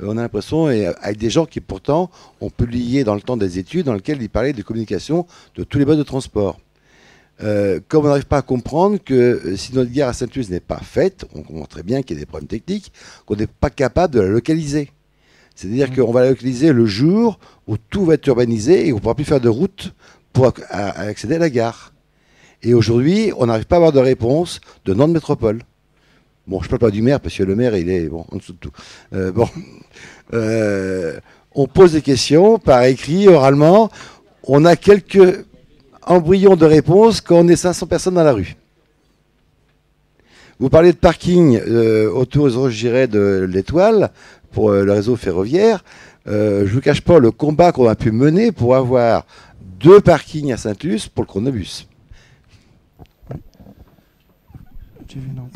on a l'impression, et avec des gens qui pourtant ont publié dans le temps des études dans lesquelles ils parlaient de communication de tous les modes de transport. Comme on n'arrive pas à comprendre que si notre gare à Sainte-Luce n'est pas faite, on comprend très bien qu'il y a des problèmes techniques, qu'on n'est pas capable de la localiser. C'est-à-dire qu'on va la localiser le jour où tout va être urbanisé et on ne pourra plus faire de route pour accéder à la gare. Et aujourd'hui, on n'arrive pas à avoir de réponse de Nantes Métropole. Bon, je ne parle pas du maire, parce que le maire, il est en dessous de tout. On pose des questions par écrit, oralement. On a quelques embryons de réponses quand on est 500 personnes dans la rue. Vous parlez de parking autour, je dirais, de l'Étoile, pour le réseau ferroviaire. Je ne vous cache pas le combat qu'on a pu mener pour avoir 2 parkings à Sainte-Luce pour le chronobus.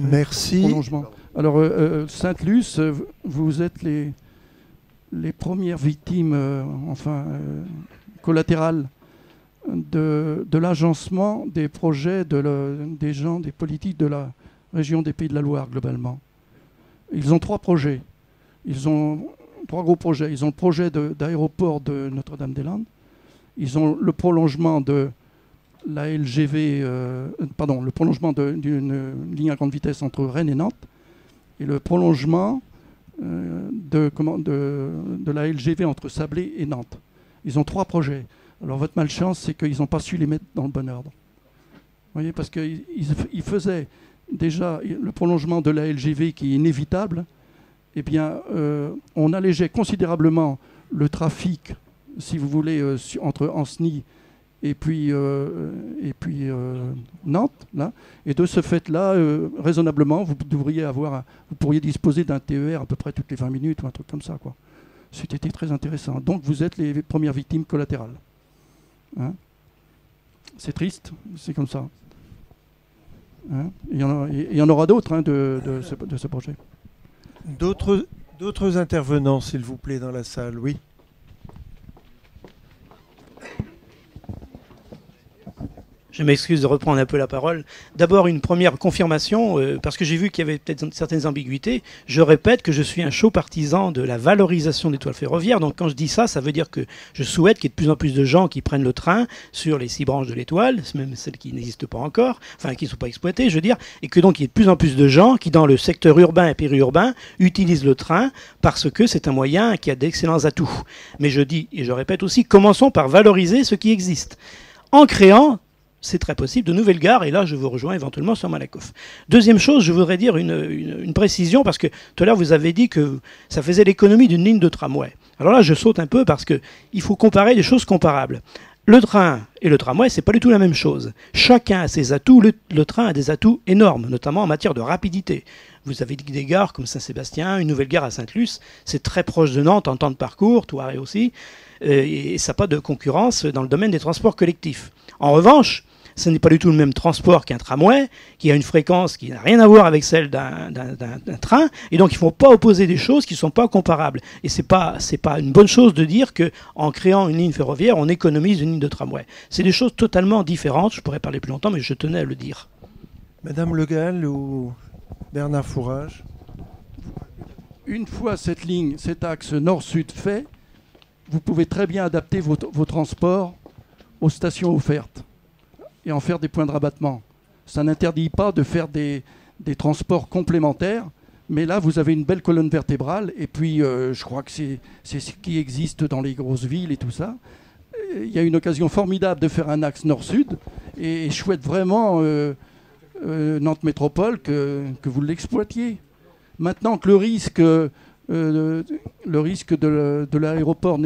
Merci. Prolongement. Alors, Sainte-Luce, vous êtes les premières victimes, collatérales de l'agencement des projets des gens, des politiques de la région des Pays de la Loire, globalement. Ils ont 3 projets. Ils ont 3 gros projets. Ils ont le projet d'aéroport de Notre-Dame-des-Landes. Ils ont le prolongement de la LGV, le prolongement d'une ligne à grande vitesse entre Rennes et Nantes, et le prolongement de la LGV entre Sablé et Nantes. Ils ont 3 projets. Alors votre malchance, c'est qu'ils n'ont pas su les mettre dans le bon ordre. Vous voyez, parce qu'ils faisaient déjà le prolongement de la LGV qui est inévitable. Eh bien, on allégeait considérablement le trafic, si vous voulez, entre Ancenis et puis Nantes. Là. Et de ce fait-là, raisonnablement, vous pourriez disposer d'un TER à peu près toutes les 20 minutes ou un truc comme ça, quoi. C'était très intéressant. Donc, vous êtes les premières victimes collatérales. Hein? C'est triste, c'est comme ça. Hein? Il y en aura d'autres, hein, de ce projet. D'autres intervenants, s'il vous plaît, dans la salle, oui. Je m'excuse de reprendre un peu la parole. D'abord, une première confirmation, parce que j'ai vu qu'il y avait peut-être certaines ambiguïtés. Je répète que je suis un chaud partisan de la valorisation des toiles ferroviaires. Donc quand je dis ça, ça veut dire que je souhaite qu'il y ait de plus en plus de gens qui prennent le train sur les 6 branches de l'Étoile, même celles qui n'existent pas encore, enfin qui ne sont pas exploitées, je veux dire, et que donc il y ait de plus en plus de gens qui, dans le secteur urbain et périurbain, utilisent le train parce que c'est un moyen qui a d'excellents atouts. Mais je dis, et je répète aussi, commençons par valoriser ce qui existe. En créant, c'est très possible, de nouvelles gares, et là je vous rejoins éventuellement sur Malakoff. Deuxième chose, je voudrais dire une précision, parce que tout à l'heure vous avez dit que ça faisait l'économie d'une ligne de tramway. Alors là je saute un peu parce qu'il faut comparer des choses comparables. Le train et le tramway, c'est pas du tout la même chose. Chacun a ses atouts. Le train a des atouts énormes, notamment en matière de rapidité. Vous avez des gares comme Saint-Sébastien, une nouvelle gare à Sainte-Luce, c'est très proche de Nantes en temps de parcours, Touareg aussi, et ça n'a pas de concurrence dans le domaine des transports collectifs. En revanche, ce n'est pas du tout le même transport qu'un tramway, qui a une fréquence qui n'a rien à voir avec celle d'un train, et donc il ne faut pas opposer des choses qui ne sont pas comparables. Et c'est pas une bonne chose de dire qu'en créant une ligne ferroviaire, on économise une ligne de tramway. C'est des choses totalement différentes, je pourrais parler plus longtemps, mais je tenais à le dire. Madame Le Gall ou Bernard Fourage? Une fois cette ligne, cet axe nord-sud fait, vous pouvez très bien adapter vos transports aux stations offertes et en faire des points de rabattement. Ça n'interdit pas de faire des transports complémentaires, mais là, vous avez une belle colonne vertébrale, et puis je crois que c'est ce qui existe dans les grosses villes et tout ça. Il y a une occasion formidable de faire un axe nord-sud, et je souhaite vraiment, Nantes Métropole, que vous l'exploitiez. Maintenant que le risque de l'aéroport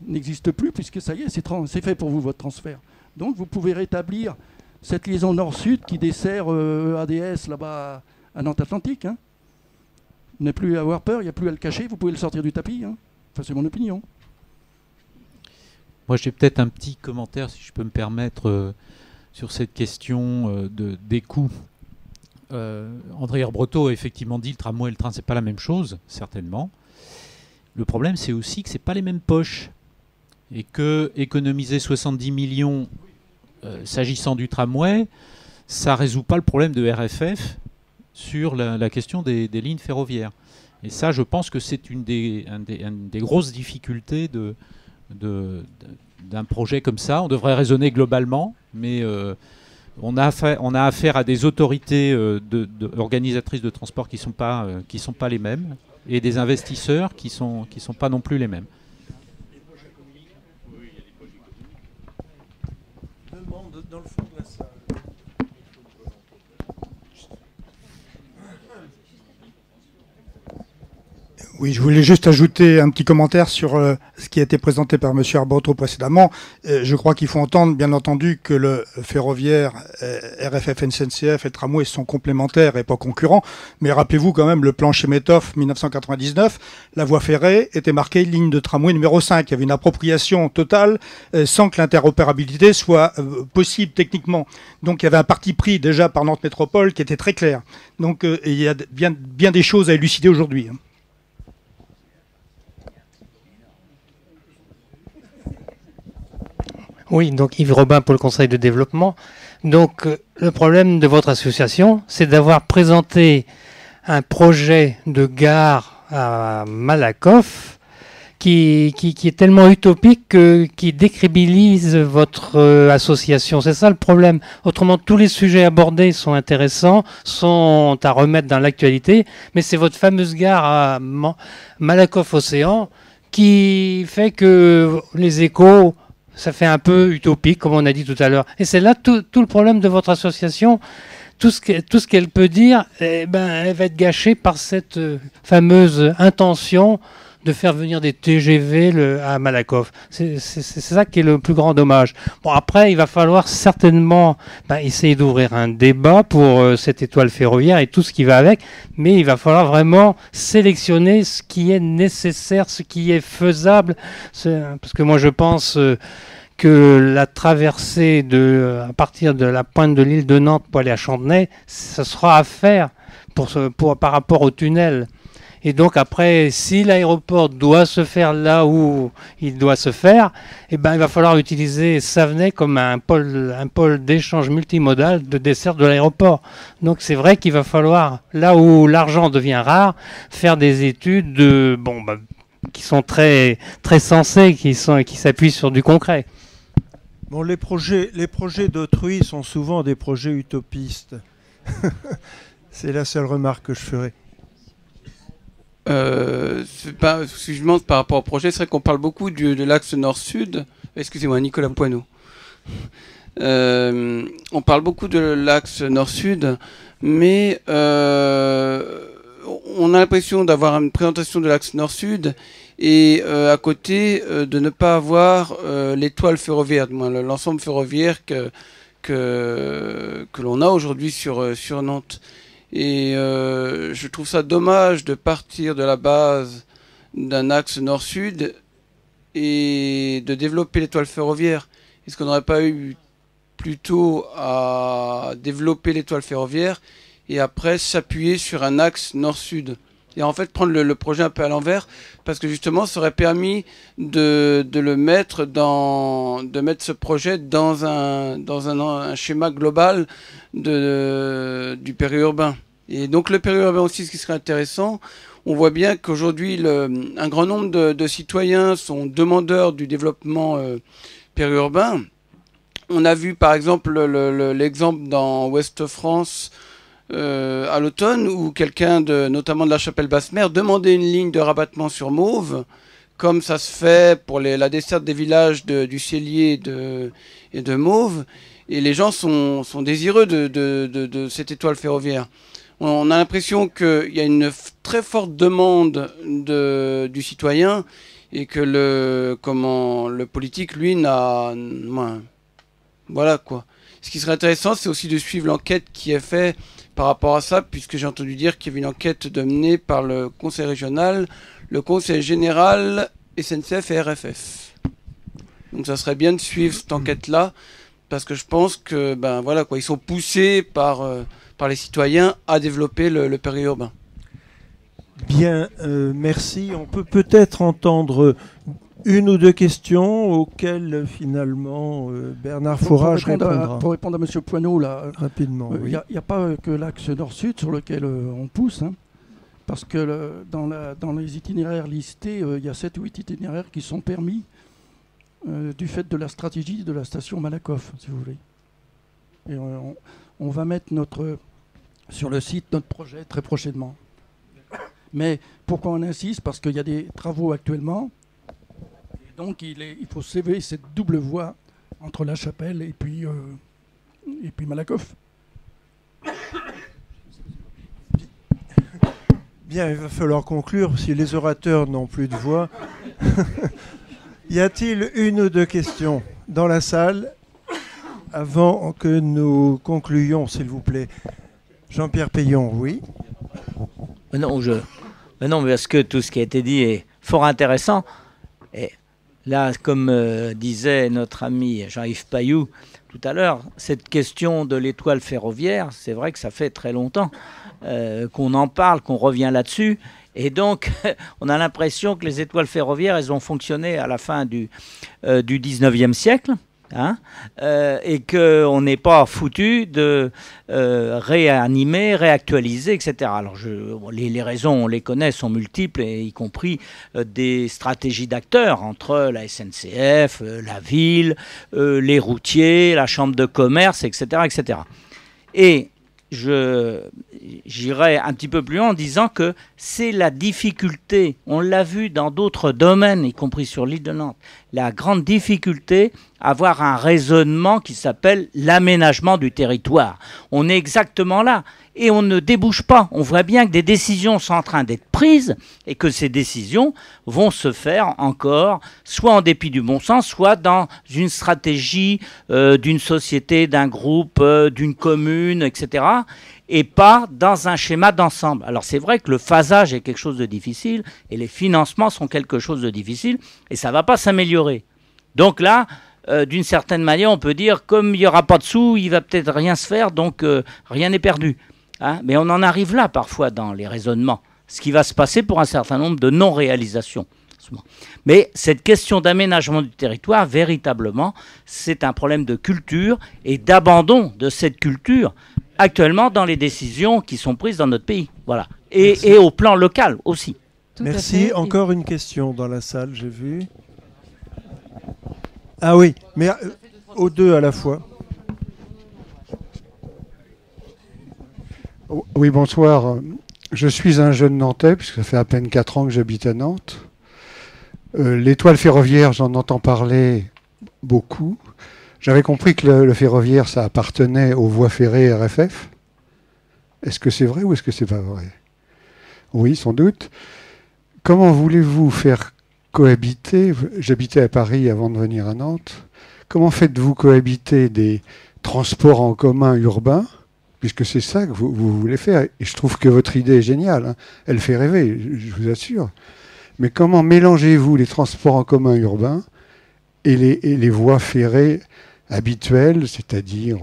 n'existe plus, puisque ça y est, c'est fait pour vous, votre transfert. Donc vous pouvez rétablir cette liaison nord-sud qui dessert ADS là-bas à Nantes-Atlantique. Hein. Vous n'avez plus à avoir peur, il n'y a plus à le cacher, vous pouvez le sortir du tapis. Hein. Enfin, c'est mon opinion. Moi, j'ai peut-être un petit commentaire, si je peux me permettre, sur cette question des coûts. André Herbretot a effectivement dit le tramway et le train, c'est pas la même chose, certainement. Le problème, c'est aussi que c'est pas les mêmes poches. Et que économiser 70 millions s'agissant du tramway, ça ne résout pas le problème de RFF sur la question des lignes ferroviaires. Et ça, je pense que c'est une des grosses difficultés d'un projet comme ça. On devrait raisonner globalement, mais on a affaire à des autorités organisatrices de transport qui sont pas les mêmes, et des investisseurs qui sont pas non plus les mêmes. Dans le fond de la salle. Oui, je voulais juste ajouter un petit commentaire sur ce qui a été présenté par M. Herbretot précédemment. Je crois qu'il faut entendre, bien entendu, que le ferroviaire, RFF, SNCF et le tramway sont complémentaires et pas concurrents. Mais rappelez-vous quand même le plan Chemetov 1999, la voie ferrée était marquée ligne de tramway numéro 5. Il y avait une appropriation totale sans que l'interopérabilité soit possible techniquement. Donc il y avait un parti pris déjà par Nantes Métropole qui était très clair. Donc il y a bien des choses à élucider aujourd'hui. Oui, donc Yves Robin pour le Conseil de développement. Donc le problème de votre association, c'est d'avoir présenté un projet de gare à Malakoff qui est tellement utopique qui décrédibilise votre association. C'est ça le problème. Autrement, tous les sujets abordés sont intéressants, sont à remettre dans l'actualité, mais c'est votre fameuse gare à Malakoff-Océan qui fait que les échos... Ça fait un peu utopique, comme on a dit tout à l'heure. Et c'est là tout le problème de votre association. Tout ce qu'elle peut dire, elle va être gâchée par cette fameuse intention de faire venir des TGV à Malakoff. C'est ça qui est le plus grand dommage. Bon, après, il va falloir certainement essayer d'ouvrir un débat pour cette étoile ferroviaire et tout ce qui va avec, mais il va falloir vraiment sélectionner ce qui est nécessaire, ce qui est faisable. Parce que moi, je pense que la traversée à partir de la pointe de l'île de Nantes pour aller à Chantenay, ça sera à faire par rapport au tunnel. Et donc après, si l'aéroport doit se faire là où il doit se faire, il va falloir utiliser Savenay comme un pôle d'échange multimodal de dessert de l'aéroport. Donc c'est vrai qu'il va falloir, là où l'argent devient rare, faire des études qui sont très, très sensées, qui s'appuient sur du concret. Bon, les projets d'autrui sont souvent des projets utopistes. C'est la seule remarque que je ferai. Ce que je demande par rapport au projet, c'est vrai qu'on parle beaucoup de l'axe nord-sud. Excusez-moi, Nicolas Poineau. On parle beaucoup de l'axe nord-sud, mais on a l'impression d'avoir une présentation de l'axe nord-sud et à côté de ne pas avoir l'étoile ferroviaire, l'ensemble ferroviaire que l'on a aujourd'hui sur Nantes. Et je trouve ça dommage de partir de la base d'un axe nord-sud et de développer l'étoile ferroviaire. Est-ce qu'on n'aurait pas eu plutôt à développer l'étoile ferroviaire et après s'appuyer sur un axe nord-sud? Et en fait prendre le projet un peu à l'envers, parce que justement ça aurait permis de mettre ce projet dans un schéma global du périurbain. Et donc le périurbain aussi, ce qui serait intéressant, on voit bien qu'aujourd'hui un grand nombre de citoyens sont demandeurs du développement périurbain. On a vu par exemple l'exemple dans Ouest France à l'automne où quelqu'un notamment de la Chapelle-Basse-Mer demandait une ligne de rabattement sur Mauves, comme ça se fait pour la desserte des villages du Cellier et de Mauves, et les gens sont désireux de cette étoile ferroviaire. On a l'impression qu'il y a une très forte demande du citoyen et que le politique, lui, n'a... Voilà quoi. Ce qui serait intéressant, c'est aussi de suivre l'enquête qui est faite par rapport à ça, puisque j'ai entendu dire qu'il y avait une enquête menée par le Conseil régional, le Conseil général, SNCF et RFF. Donc ça serait bien de suivre cette enquête-là, parce que je pense que voilà quoi, ils sont poussés par les citoyens à développer le périurbain. Bien, merci. On peut peut-être entendre une ou deux questions auxquelles finalement Bernard Fourage répondra. Pour répondre à M. Poineau, là, rapidement. Il n'y a pas que l'axe nord-sud sur lequel on pousse, hein, parce que dans les itinéraires listés, il y a 7 ou 8 itinéraires qui sont permis du fait de la stratégie de la station Malakoff, si vous voulez. Et on va mettre sur le site notre projet très prochainement. Mais pourquoi on insiste? Parce qu'il y a des travaux actuellement. Et donc il faut sauver cette double voie entre La Chapelle et puis Malakoff. Bien, il va falloir conclure si les orateurs n'ont plus de voix. Y a-t-il une ou deux questions dans la salle avant que nous concluions, s'il vous plaît? Jean-Pierre Payon, oui. Non, mais parce que tout ce qui a été dit est fort intéressant. Et là, comme disait notre ami Jean-Yves Pailloux tout à l'heure, cette question de l'étoile ferroviaire, c'est vrai que ça fait très longtemps qu'on en parle, qu'on revient là-dessus. Et donc, on a l'impression que les étoiles ferroviaires, elles ont fonctionné à la fin du 19e siècle. Hein, et qu'on n'est pas foutu de réanimer, réactualiser, etc. Alors les raisons, on les connaît, sont multiples, y compris des stratégies d'acteurs entre la SNCF, la ville, les routiers, la chambre de commerce, etc. etc. Et j'irai un petit peu plus loin en disant que c'est la difficulté, on l'a vu dans d'autres domaines, y compris sur l'île de Nantes, la grande difficulté à avoir un raisonnement qui s'appelle l'aménagement du territoire. On est exactement là et on ne débouche pas. On voit bien que des décisions sont en train d'être prises et que ces décisions vont se faire encore soit en dépit du bon sens, soit dans une stratégie d'une société, d'un groupe, d'une commune, etc. et pas dans un schéma d'ensemble. Alors c'est vrai que le phasage est quelque chose de difficile et les financements sont quelque chose de difficile et ça ne va pas s'améliorer. Donc là, d'une certaine manière, on peut dire comme il n'y aura pas de sous, il ne va peut-être rien se faire, donc rien n'est perdu. Hein, mais on en arrive là parfois dans les raisonnements, ce qui va se passer pour un certain nombre de non-réalisations. Mais cette question d'aménagement du territoire, véritablement, c'est un problème de culture et d'abandon de cette culture actuellement dans les décisions qui sont prises dans notre pays. Voilà. Et au plan local aussi. Merci. Encore une question dans la salle, j'ai vu. Ah oui, mais aux deux à la fois. Oui, bonsoir. Je suis un jeune Nantais, puisque ça fait à peine 4 ans que j'habite à Nantes. L'étoile ferroviaire, j'en entends parler beaucoup. J'avais compris que le ferroviaire, ça appartenait aux voies ferrées RFF. Est-ce que c'est vrai ou est-ce que c'est pas vrai? Oui, sans doute. Comment voulez-vous faire cohabiter, j'habitais à Paris avant de venir à Nantes, comment faites-vous cohabiter des transports en commun urbains, puisque c'est ça que vous voulez faire, et je trouve que votre idée est géniale, hein. Elle fait rêver, je vous assure. Mais comment mélangez-vous les transports en commun urbains et les voies ferrées habituelles, c'est-à-dire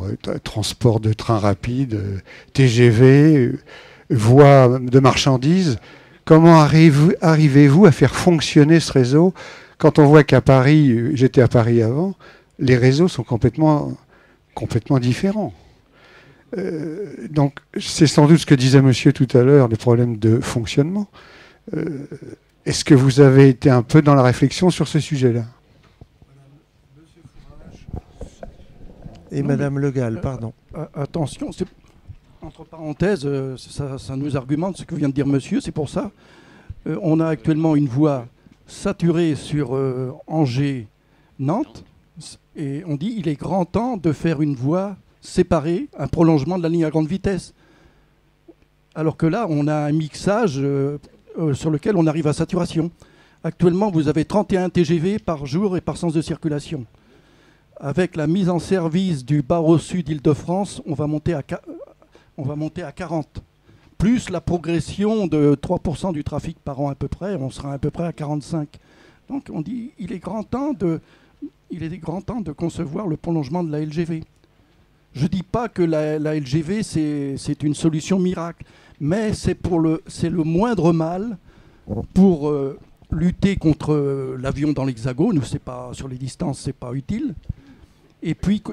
transport de train rapide, TGV, voies de marchandises? Comment arrivez-vous à faire fonctionner ce réseau quand on voit qu'à Paris, j'étais à Paris avant, les réseaux sont complètement différents? Donc c'est sans doute ce que disait monsieur tout à l'heure, des problèmes de fonctionnement. Est-ce que vous avez été un peu dans la réflexion sur ce sujet-là? Et Madame Le Gall, pardon. Attention, entre parenthèses, ça nous argumente ce que vient de dire monsieur, c'est pour ça. On a actuellement une voie saturée sur Angers-Nantes, et on dit il est grand temps de faire une voie séparée, un prolongement de la ligne à grande vitesse. Alors que là, on a un mixage sur lequel on arrive à saturation. Actuellement, vous avez 31 TGV par jour et par sens de circulation. Avec la mise en service du barreau sud Île-de-France, on va monter à 40. Plus la progression de 3% du trafic par an à peu près, on sera à peu près à 45. Donc on dit il est grand temps de concevoir le prolongement de la LGV. Je ne dis pas que la LGV c'est une solution miracle, mais c'est le moindre mal pour lutter contre l'avion dans l'Hexagone, où sur les distances c'est pas utile, et puis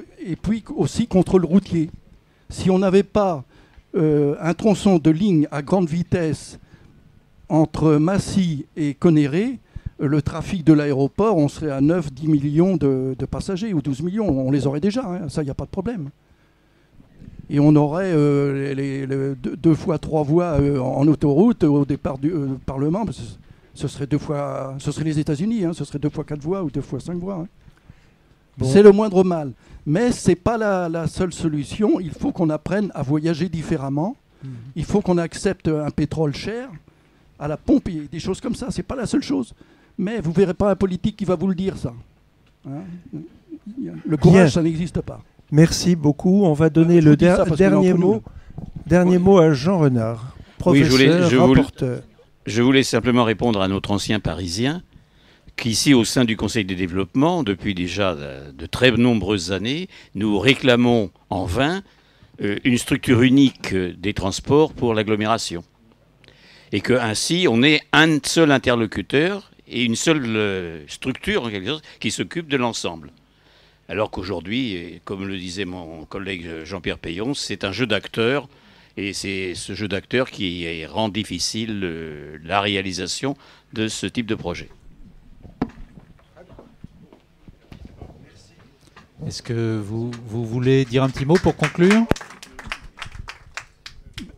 aussi contre le routier. Si on n'avait pas un tronçon de ligne à grande vitesse entre Massy et Connerré, le trafic de l'aéroport, on serait à 9-10 millions de passagers, ou 12 millions, on les aurait déjà, hein, ça, il n'y a pas de problème. Et on aurait 2 fois 3 voies en autoroute au départ du Parlement, ce serait les États-Unis, hein, ce serait 2 fois 4 voies ou 2 fois 5 voies. Hein. Bon. C'est le moindre mal. Mais ce n'est pas la seule solution. Il faut qu'on apprenne à voyager différemment. Il faut qu'on accepte un pétrole cher à la pompe et des choses comme ça. Ce n'est pas la seule chose. Mais vous ne verrez pas un politique qui va vous le dire, ça. Hein, le courage, ça n'existe pas. Merci beaucoup. On va donner le dernier mot à Jean Renard, professeur, rapporteur. Je voulais simplement répondre à notre ancien Parisien, qu'ici, au sein du Conseil de développement, depuis déjà de très nombreuses années, nous réclamons en vain une structure unique des transports pour l'agglomération. Et qu'ainsi, on ait un seul interlocuteur et une seule structure, en quelque sorte, qui s'occupe de l'ensemble. Alors qu'aujourd'hui, comme le disait mon collègue Jean-Pierre Payon, c'est un jeu d'acteurs, et c'est ce jeu d'acteurs qui rend difficile la réalisation de ce type de projet. Est-ce que vous voulez dire un petit mot pour conclure?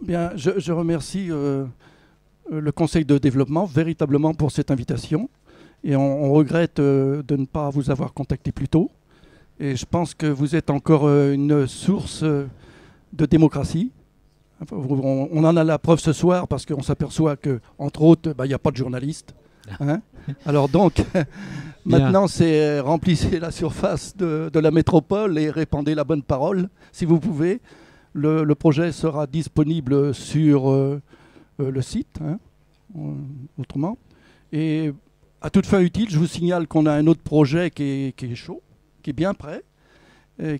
Bien, je remercie le Conseil de développement véritablement pour cette invitation. Et on regrette de ne pas vous avoir contacté plus tôt. Et je pense que vous êtes encore une source de démocratie. On en a la preuve ce soir parce qu'on s'aperçoit qu'entre autres, il n'y a pas de journalistes. Hein. Alors donc... Maintenant, c'est remplissez la surface de la métropole et répandez la bonne parole, si vous pouvez. Le projet sera disponible sur le site, hein, autrement. Et à toute fin utile, je vous signale qu'on a un autre projet qui est chaud, qui est bien prêt,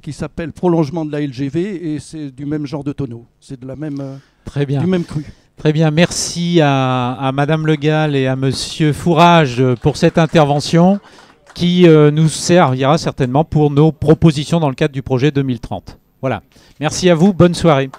qui s'appelle Prolongement de la LGV, et c'est du même genre de tonneau. C'est de la même, Très bien. Du même cru. Très bien, merci à Madame Le Gall et à Monsieur Fourage pour cette intervention qui nous servira certainement pour nos propositions dans le cadre du projet 2030. Voilà, merci à vous, bonne soirée.